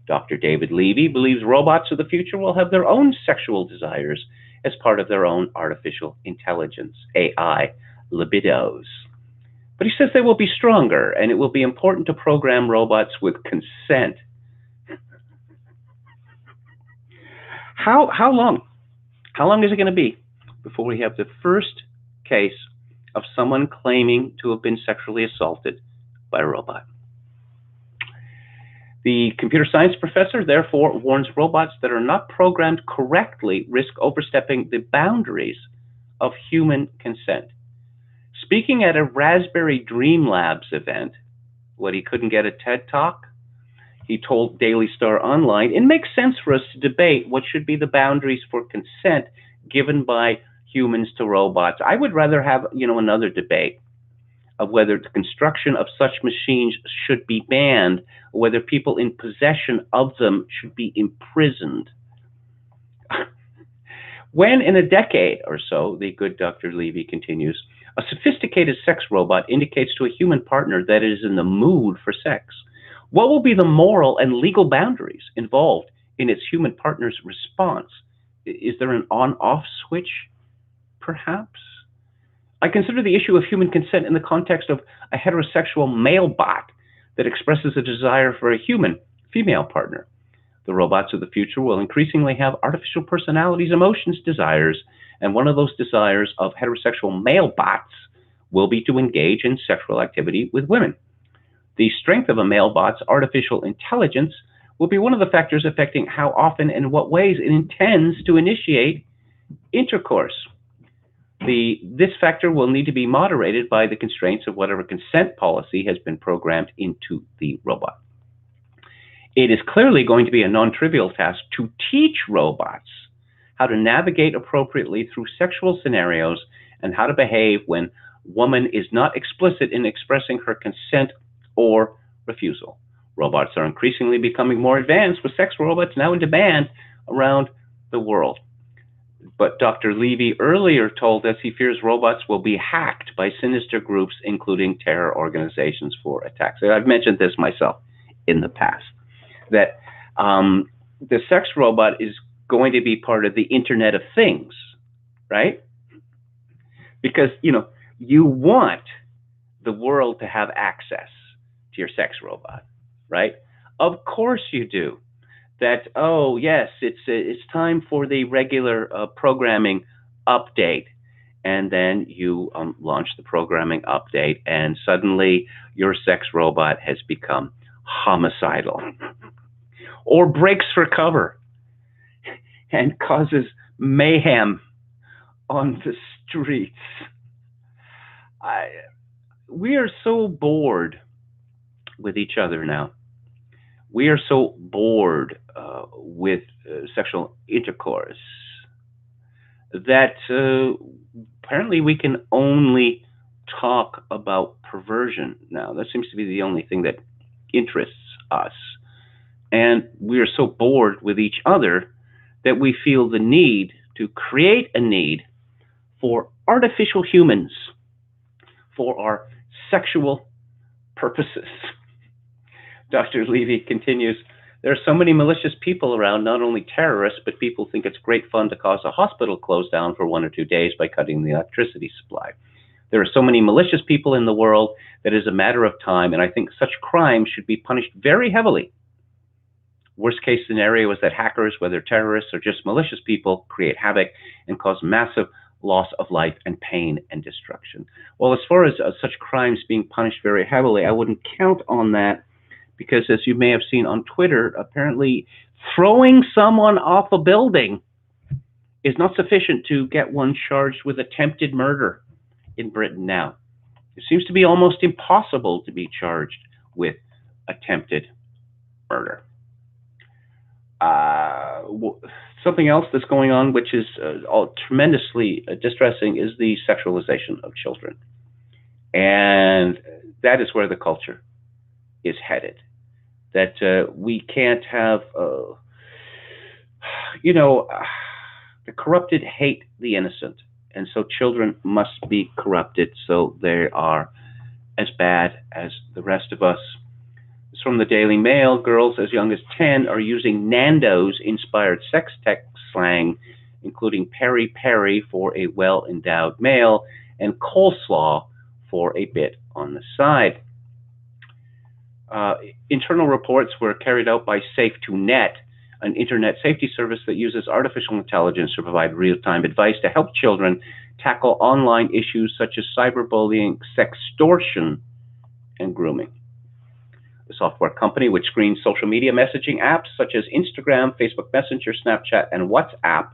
Dr. David Levy believes robots of the future will have their own sexual desires as part of their own artificial intelligence, AI, libidos. But he says they will be stronger, and it will be important to program robots with consent. How long? How long is it going to be before we have the first case of someone claiming to have been sexually assaulted by a robot? The computer science professor, therefore, warns robots that are not programmed correctly risk overstepping the boundaries of human consent. Speaking at a Raspberry Dream Labs event, what he couldn't get a TED Talk, he told Daily Star Online, it makes sense for us to debate what should be the boundaries for consent given by humans to robots. I would rather have, another debate of whether the construction of such machines should be banned, or whether people in possession of them should be imprisoned. When in a decade or so, the good Dr. Levy continues, a sophisticated sex robot indicates to a human partner that it is in the mood for sex. What will be the moral and legal boundaries involved in its human partner's response? Is there an on-off switch, perhaps? I consider the issue of human consent in the context of a heterosexual male bot that expresses a desire for a human female partner. The robots of the future will increasingly have artificial personalities, emotions, desires, and one of those desires of heterosexual male bots will be to engage in sexual activity with women. The strength of a male bot's artificial intelligence will be one of the factors affecting how often and what ways it intends to initiate intercourse. This factor will need to be moderated by the constraints of whatever consent policy has been programmed into the robot. It is clearly going to be a non-trivial task to teach robots how to navigate appropriately through sexual scenarios and how to behave when woman is not explicit in expressing her consent or refusal. Robots are increasingly becoming more advanced, with sex robots now in demand around the world. But Dr. Levy earlier told us he fears robots will be hacked by sinister groups, including terror organizations, for attacks. I've mentioned this myself in the past, that the sex robot is going to be part of the Internet of Things, right? Because, you want the world to have access to your sex robot, right? Of course you do. That, oh, yes, it's time for the regular programming update. And then you launch the programming update, and suddenly your sex robot has become homicidal or breaks for cover. and causes mayhem on the streets. I, we are so bored with each other now. We are so bored with sexual intercourse that apparently we can only talk about perversion now. That seems to be the only thing that interests us. And we are so bored with each other that we feel the need to create a need for artificial humans for our sexual purposes. Dr. Levy continues, there are so many malicious people around, not only terrorists, but people think it's great fun to cause a hospital close down for 1 or 2 days by cutting the electricity supply. There are so many malicious people in the world that it is a matter of time, and I think such crimes should be punished very heavily. Worst case scenario is that hackers, whether terrorists or just malicious people, create havoc and cause massive loss of life and pain and destruction. Well, as far as such crimes being punished very heavily, I wouldn't count on that because, as you may have seen on Twitter, apparently throwing someone off a building is not sufficient to get one charged with attempted murder in Britain now. It seems to be almost impossible to be charged with attempted murder. Something else that's going on, which is tremendously distressing, is the sexualization of children. And that is where the culture is headed. That we can't have, the corrupted hate the innocent. And so children must be corrupted so they are as bad as the rest of us. It's from the Daily Mail. Girls as young as 10 are using Nando's-inspired sex text slang, including peri peri for a well-endowed male and coleslaw for a bit on the side. Internal reports were carried out by Safe2Net, an internet safety service that uses artificial intelligence to provide real-time advice to help children tackle online issues such as cyberbullying, sextortion, and grooming. The software company, which screens social media messaging apps such as Instagram, Facebook Messenger, Snapchat, and WhatsApp,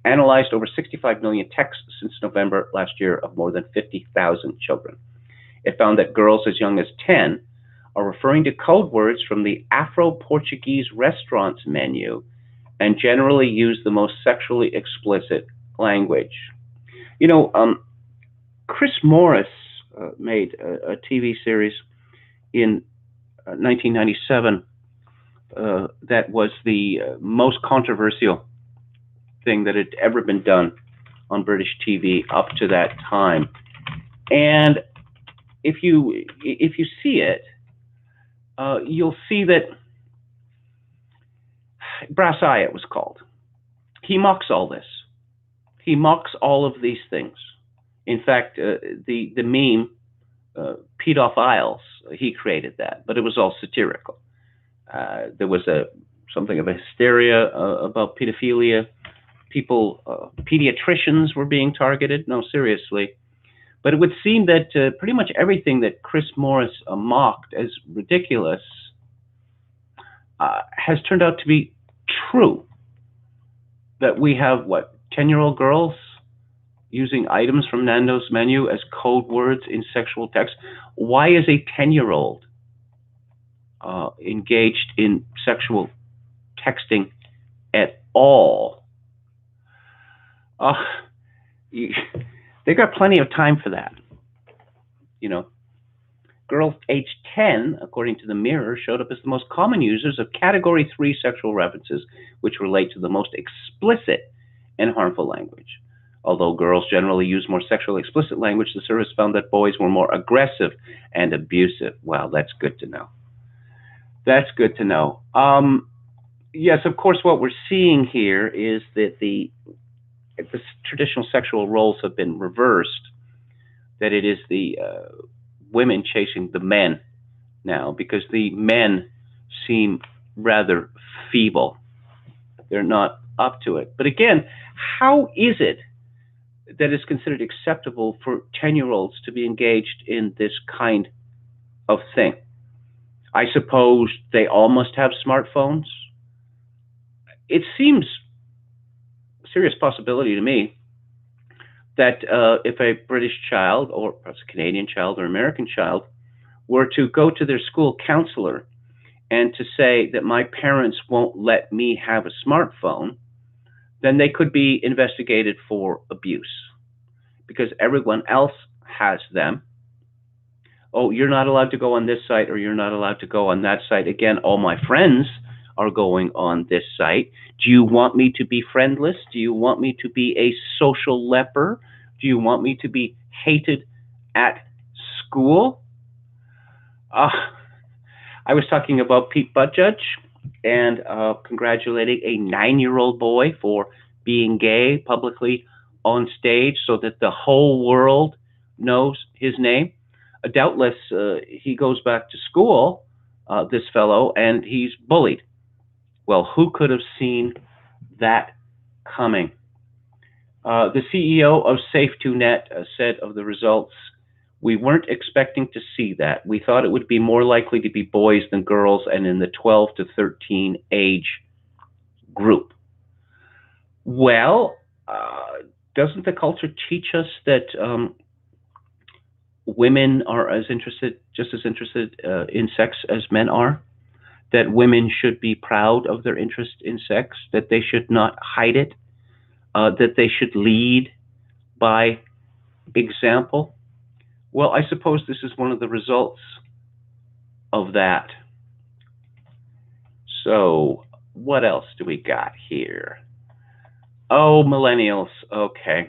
analyzed over 65 million texts since November last year of more than 50,000 children. It found that girls as young as 10 are referring to code words from the Afro-Portuguese restaurants menu and generally use the most sexually explicit language. Chris Morris made a TV series in 1997 that was the most controversial thing that had ever been done on British TV up to that time. And if you see it, you'll see that Brass Eye, it was called. He mocks all this. He mocks all of these things. In fact, the meme, Pedophiles, he created that, but it was all satirical. There was something of a hysteria about pedophilia. People, pediatricians were being targeted. No, seriously. But it would seem that pretty much everything that Chris Morris mocked as ridiculous has turned out to be true. That we have, 10-year-old girls using items from Nando's menu as code words in sexual text. Why is a 10-year-old engaged in sexual texting at all? They got plenty of time for that. Girls aged 10, according to the Mirror, showed up as the most common users of Category 3 sexual references, which relate to the most explicit and harmful language. Although girls generally use more sexually explicit language, the service found that boys were more aggressive and abusive. Wow, that's good to know. That's good to know. Yes, of course, what we're seeing here is that the traditional sexual roles have been reversed, that it is the women chasing the men now, because the men seem rather feeble. They're not up to it. But again, how is it that it's considered acceptable for 10-year-olds to be engaged in this kind of thing? I suppose they all must have smartphones. It seems serious possibility to me that if a British child, or perhaps a Canadian child or American child, were to go to their school counselor and to say that my parents won't let me have a smartphone, then they could be investigated for abuse because everyone else has them. Oh, you're not allowed to go on this site, or you're not allowed to go on that site. Again, all my friends are going on this site. Do you want me to be friendless? Do you want me to be a social leper? Do you want me to be hated at school? I was talking about Pete Buttigieg and congratulating a 9-year-old boy for being gay publicly on stage so that the whole world knows his name. Doubtless, he goes back to school, this fellow, and he's bullied. Well, who could have seen that coming? The CEO of Safe2Net said of the results, "We weren't expecting to see that. We thought it would be more likely to be boys than girls and in the 12 to 13 age group." Well, doesn't the culture teach us that women are just as interested in sex as men are? That women should be proud of their interest in sex, that they should not hide it, that they should lead by example? Well, I suppose this is one of the results of that. So, what else do we got here? Oh, millennials. Okay.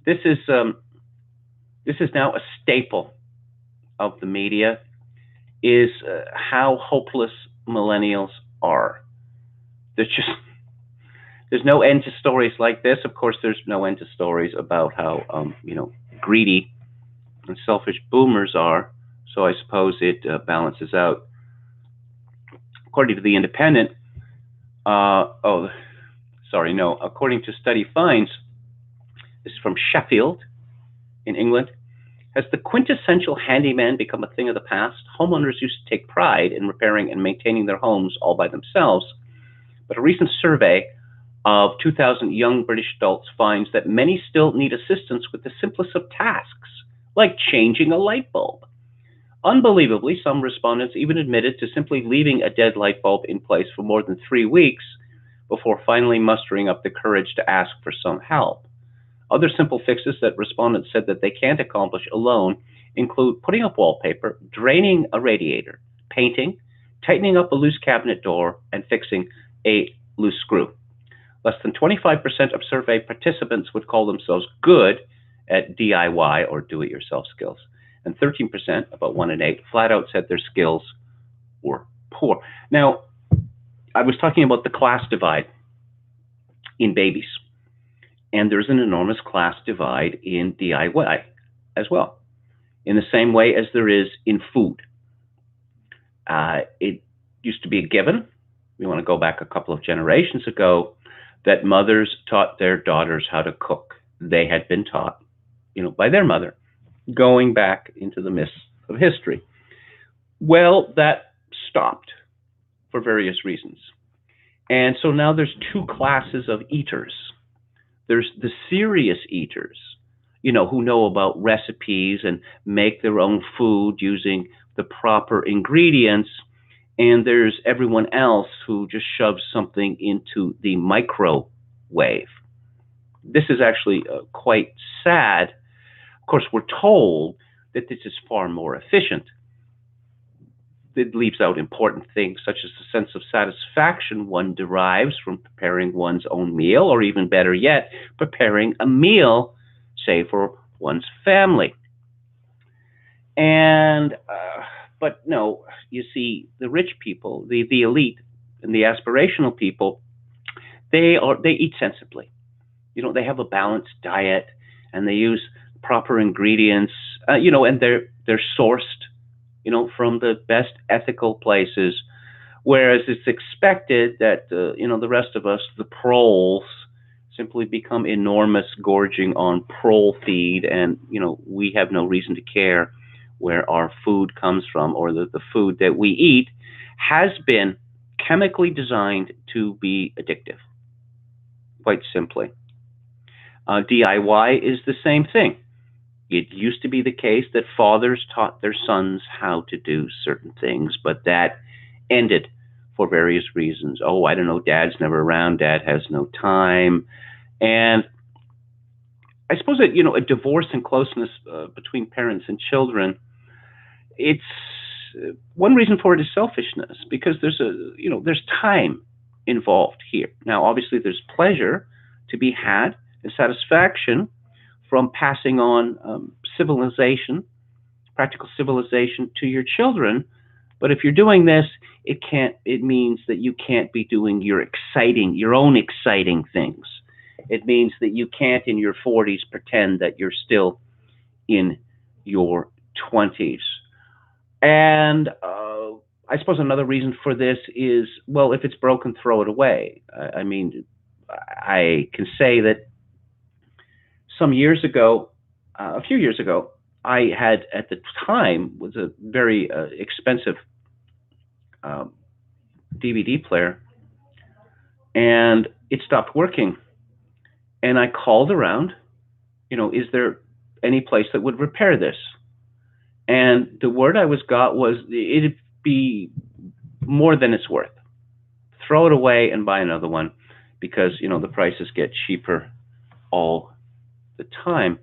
This is now a staple of the media, is how hopeless millennials are. There's no end to stories like this. Of course, there's no end to stories about how greedy and selfish boomers are. So I suppose it balances out. According to the Independent, according to study finds, this is from Sheffield in England. Has the quintessential handyman become a thing of the past? Homeowners used to take pride in repairing and maintaining their homes all by themselves, but a recent survey of 2,000 young British adults finds that many still need assistance with the simplest of tasks, like changing a light bulb. Unbelievably, some respondents even admitted to simply leaving a dead light bulb in place for more than 3 weeks before finally mustering up the courage to ask for some help. Other simple fixes that respondents said that they can't accomplish alone include putting up wallpaper, draining a radiator, painting, tightening up a loose cabinet door, and fixing a loose screw. Less than 25% of survey participants would call themselves good at DIY or do-it-yourself skills, and 13%, about 1 in 8, flat out said their skills were poor. Now, I was talking about the class divide in babies, and there's an enormous class divide in DIY as well, in the same way as there is in food. It used to be a given, we want to go back a couple of generations ago, that mothers taught their daughters how to cook. They had been taught, by their mother, going back into the mists of history. Well, that stopped for various reasons. And so now there's 2 classes of eaters. There's the serious eaters, who know about recipes and make their own food using the proper ingredients. And there's everyone else who just shoves something into the microwave. This is actually quite sad. Of course, we're told that this is far more efficient. It leaves out important things such as the sense of satisfaction one derives from preparing one's own meal, or even better yet, preparing a meal, say, for one's family. And but no, you see, the rich people, the elite, and the aspirational people, they eat sensibly. They have a balanced diet, and they use proper ingredients, and they're sourced, from the best ethical places. Whereas it's expected that the rest of us, the proles, simply become enormous, gorging on prole feed, and we have no reason to care where our food comes from, or the food that we eat has been chemically designed to be addictive. quite simply. DIY is the same thing. It used to be the case that fathers taught their sons how to do certain things, but that ended for various reasons. Oh, I don't know, dad's never around, dad has no time. And I suppose that, a divorce and closeness between parents and children, it's one reason for it is selfishness, because there's time involved here. Now, obviously, there's pleasure to be had and satisfaction from passing on civilization, practical civilization to your children. But if you're doing this, it means that you can't be doing your own exciting things. It means that you can't in your 40s pretend that you're still in your 20s. And I suppose another reason for this is, well, if it's broken, throw it away. I mean, I can say that a few years ago, I had at the time was a very expensive DVD player, and it stopped working. And I called around, is there any place that would repair this? And the word I got was it'd be more than it's worth. Throw it away and buy another one, because the prices get cheaper all the time.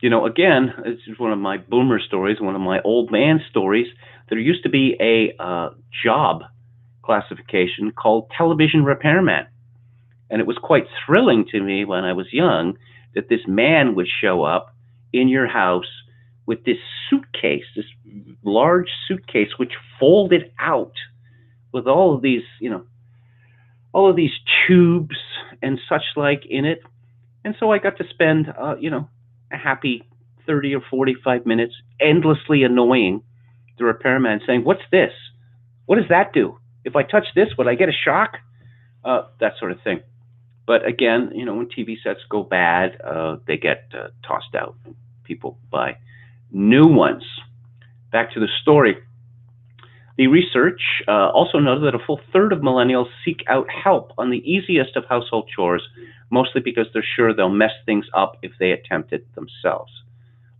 Again, this is one of my boomer stories, one of my old man stories. There used to be a job classification called television repairman. And it was quite thrilling to me when I was young that this man would show up in your house with this suitcase, this large suitcase, which folded out with all of these tubes and such like in it. And so I got to spend, a happy 30 or 45 minutes endlessly annoying the repairman, saying, "What's this? What does that do? If I touch this, would I get a shock?" That sort of thing. But again, when TV sets go bad, they get tossed out. People buy new ones. Back to the story. The research also noted that a full third of millennials seek out help on the easiest of household chores, mostly because they're sure they'll mess things up if they attempt it themselves.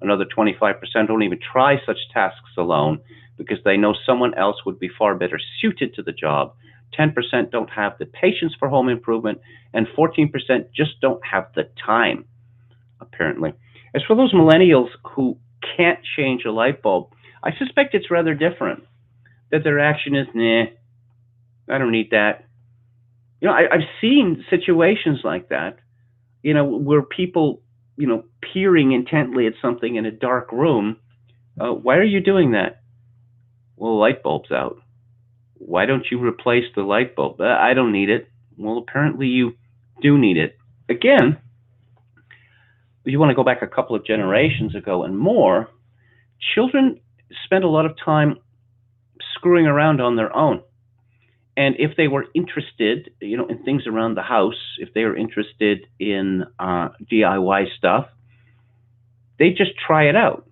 Another 25% don't even try such tasks alone because they know someone else would be far better suited to the job. 10% don't have the patience for home improvement, and 14% just don't have the time, apparently. As for those millennials who can't change a light bulb, I suspect it's rather different. That their action is, nah, I don't need that. I've seen situations like that, where people, peering intently at something in a dark room. Why are you doing that? Well, the light bulb's out. Why don't you replace the light bulb? I don't need it. Well, apparently you do need it. Again, if you want to go back a couple of generations ago and more, children spent a lot of time screwing around on their own. And if they were interested, in things around the house, if they were interested in DIY stuff, they just try it out.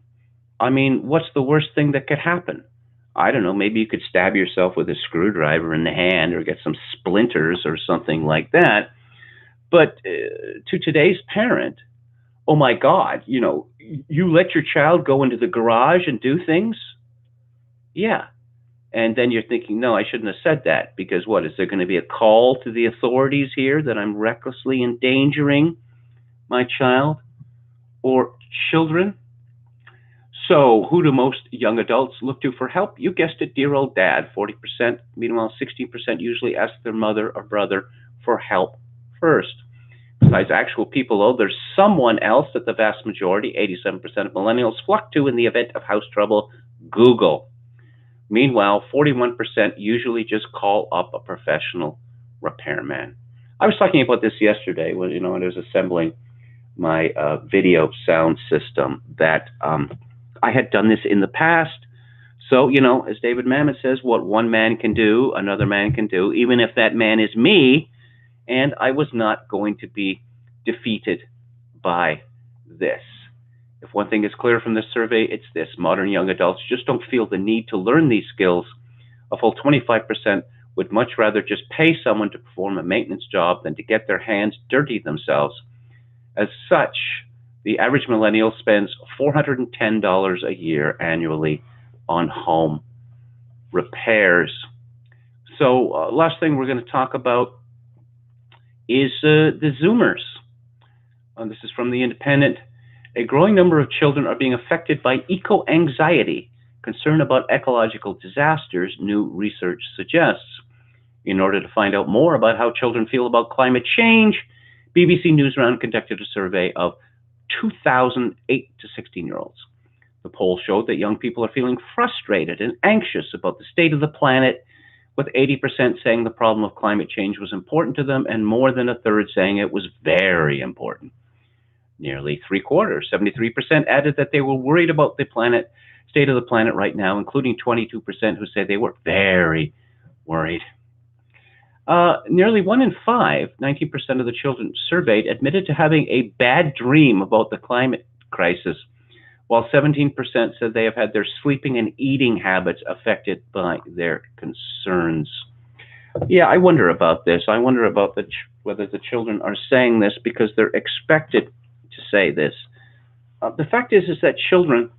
I mean, what's the worst thing that could happen? I don't know, maybe you could stab yourself with a screwdriver in the hand or get some splinters or something like that. But to today's parent, oh my God, you let your child go into the garage and do things? Yeah. And then you're thinking, no, I shouldn't have said that, because what, is there going to be a call to the authorities here that I'm recklessly endangering my child or children? So who do most young adults look to for help? You guessed it, dear old dad, 40%. Meanwhile, 16% usually ask their mother or brother for help first. Besides actual people, though, there's someone else that the vast majority, 87% of millennials, flock to in the event of house trouble: Google. Meanwhile, 41% usually just call up a professional repairman. I was talking about this yesterday when I was assembling my video sound system, that I had done this in the past. So, as David Mamet says, what one man can do, another man can do, even if that man is me, and I was not going to be defeated by this. If one thing is clear from this survey, it's this: modern young adults just don't feel the need to learn these skills. A full 25% would much rather just pay someone to perform a maintenance job than to get their hands dirty themselves. As such, the average millennial spends $410 a year annually on home repairs. So, last thing we're going to talk about is the Zoomers. This is from The Independent. A growing number of children are being affected by eco-anxiety, concern about ecological disasters, new research suggests. In order to find out more about how children feel about climate change, BBC Newsround conducted a survey of 2,008 to 16-year-olds. The poll showed that young people are feeling frustrated and anxious about the state of the planet, with 80% saying the problem of climate change was important to them and more than a third saying it was very important. Nearly three-quarters, 73%, added that they were worried about the state of the planet right now, including 22% who said they were very worried. Nearly 1 in 5, 19% of the children surveyed, admitted to having a bad dream about the climate crisis, while 17% said they have had their sleeping and eating habits affected by their concerns. Yeah, I wonder about this. I wonder about whether the children are saying this because they're expected to say this. The fact is that children,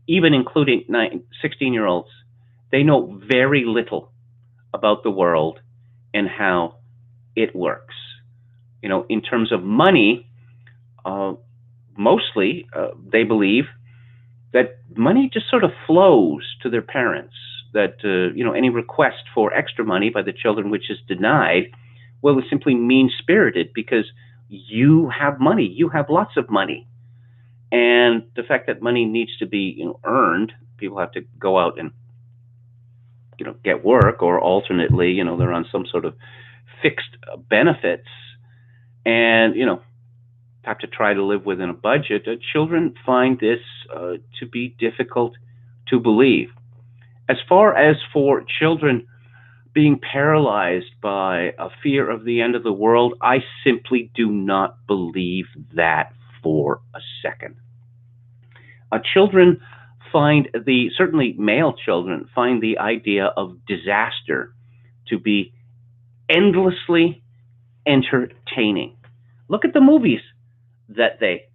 even including 16-year-olds, they know very little about the world and how it works. You know, in terms of money, mostly they believe that money just sort of flows to their parents, that any request for extra money by the children which is denied, well, is simply mean-spirited because you have money, you have lots of money. And the fact that money needs to be earned, people have to go out and get work, or alternately, they're on some sort of fixed benefits and, have to try to live within a budget. Children find this to be difficult to believe. As far as for children being paralyzed by a fear of the end of the world, I simply do not believe that for a second. Children find certainly male children, find the idea of disaster to be endlessly entertaining. Look at the movies that they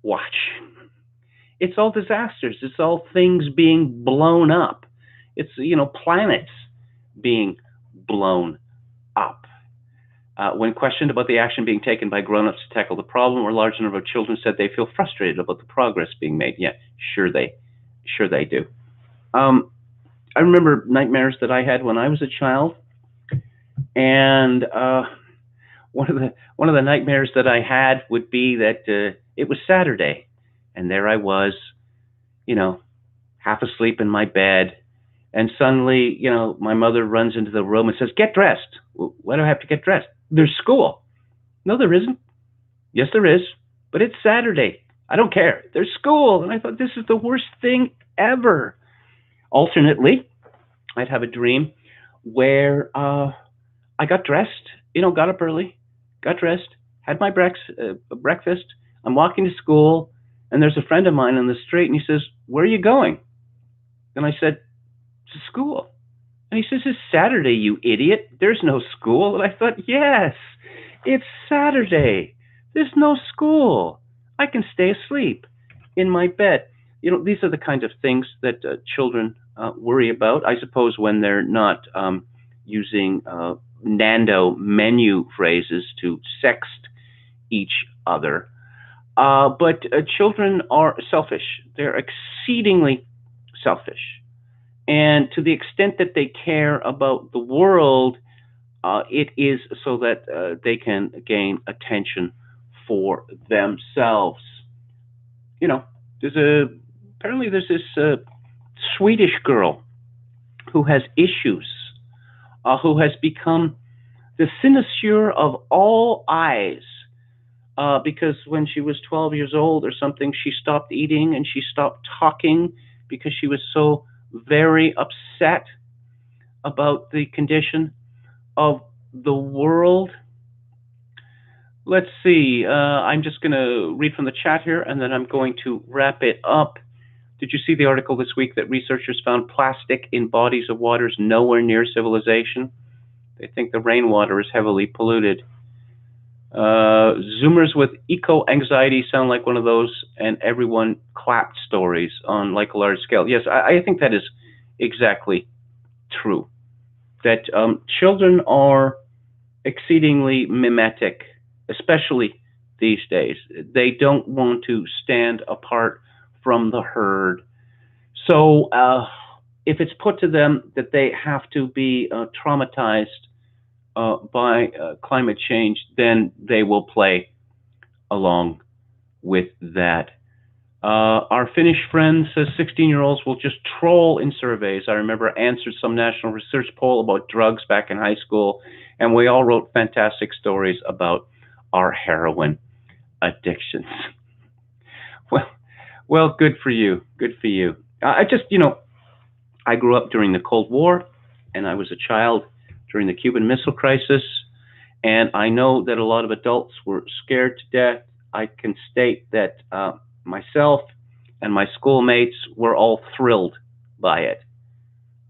watch. It's all disasters. It's all things being blown up. It's, planets being blown up. When questioned about the action being taken by grown-ups to tackle the problem, a large number of children said they feel frustrated about the progress being made. Yeah, sure they do. I remember nightmares that I had when I was a child, and one of the nightmares that I had would be that it was Saturday, and there I was, half asleep in my bed, and suddenly, my mother runs into the room and says, "Get dressed." Well, why do I have to get dressed? There's school. No, there isn't. Yes, there is, but it's Saturday. I don't care. There's school. And I thought, this is the worst thing ever. Alternately, I'd have a dream where I got dressed, got up early, got dressed, had my breakfast. I'm walking to school, and there's a friend of mine on the street, and he says, "Where are you going?" And I said, "To school." And he says, "It's Saturday, you idiot. There's no school." And I thought, yes, it's Saturday. There's no school. I can stay asleep in my bed. These are the kinds of things that children worry about. I suppose when they're not using Nando menu phrases to sext each other. But children are selfish. They're exceedingly selfish. And to the extent that they care about the world, it is so that they can gain attention for themselves. Apparently there's this Swedish girl who has issues, who has become the cynosure of all eyes, because when she was 12 years old or something, she stopped eating and she stopped talking because she was so very upset about the condition of the world. Let's see. I'm just going to read from the chat here, and then I'm going to wrap it up Did you see the article this week that researchers found plastic in bodies of waters nowhere near civilization? They think the rainwater is heavily polluted. Zoomers with eco-anxiety sound like one of those and everyone clapped stories on like a large scale. Yes, I think that is exactly true. That children are exceedingly mimetic, especially these days. They don't want to stand apart from the herd. So if it's put to them that they have to be traumatized by climate change, then they will play along with that. Our Finnish friend says 16-year-olds will just troll in surveys. I remember I answered some national research poll about drugs back in high school, and we all wrote fantastic stories about our heroin addictions. Well, good for you. Good for you. I just, I grew up during the Cold War, and I was a child during the Cuban Missile Crisis, and I know that a lot of adults were scared to death. I can state that myself and my schoolmates were all thrilled by it.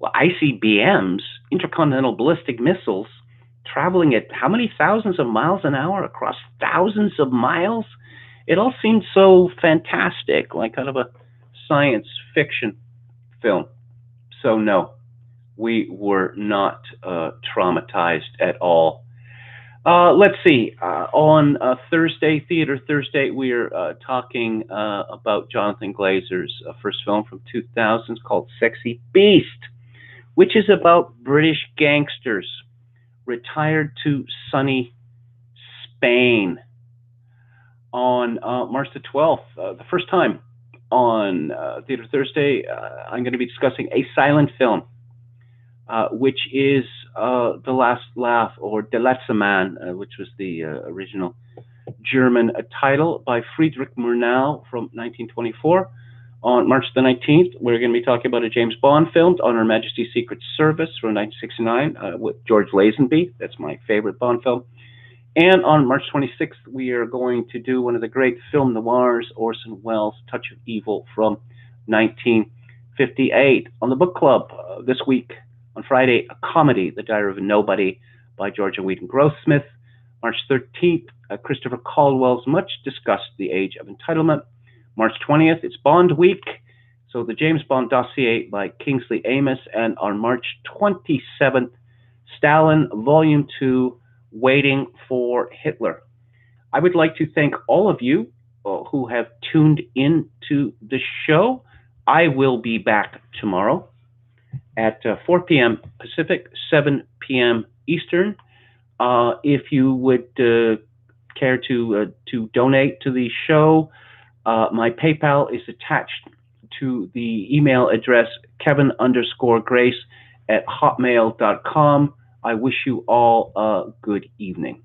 Well, ICBMs, intercontinental ballistic missiles, traveling at how many thousands of miles an hour across thousands of miles? It all seemed so fantastic, like kind of a science fiction film. So no, we were not traumatized at all. Let's see. On Thursday, Theater Thursday, we are talking about Jonathan Glazer's first film from 2000 called Sexy Beast, which is about British gangsters retired to sunny Spain. On March the 12th, the first time on Theater Thursday, I'm going to be discussing a silent film, which is The Last Laugh, or Der letzte Mann, which was the original German title, by Friedrich Murnau from 1924. On March the 19th, we're going to be talking about a James Bond film, On Her Majesty's Secret Service from 1969, with George Lazenby. That's my favorite Bond film. And on March 26th, we are going to do one of the great film noirs, Orson Welles' Touch of Evil from 1958. On the book club this week, on Friday, a comedy, The Diary of a Nobody by Georgia Wheaton Grossmith. March 13th, Christopher Caldwell's much-discussed The Age of Entitlement. March 20th, it's Bond Week, so the James Bond Dossier by Kingsley Amis. And on March 27th, Stalin, Volume 2, Waiting for Hitler. I would like to thank all of you who have tuned in to the show. I will be back tomorrow at 4 p.m. Pacific, 7 p.m. Eastern. If you would care to donate to the show, my PayPal is attached to the email address Kevin_Grace@hotmail.com. I wish you all a good evening.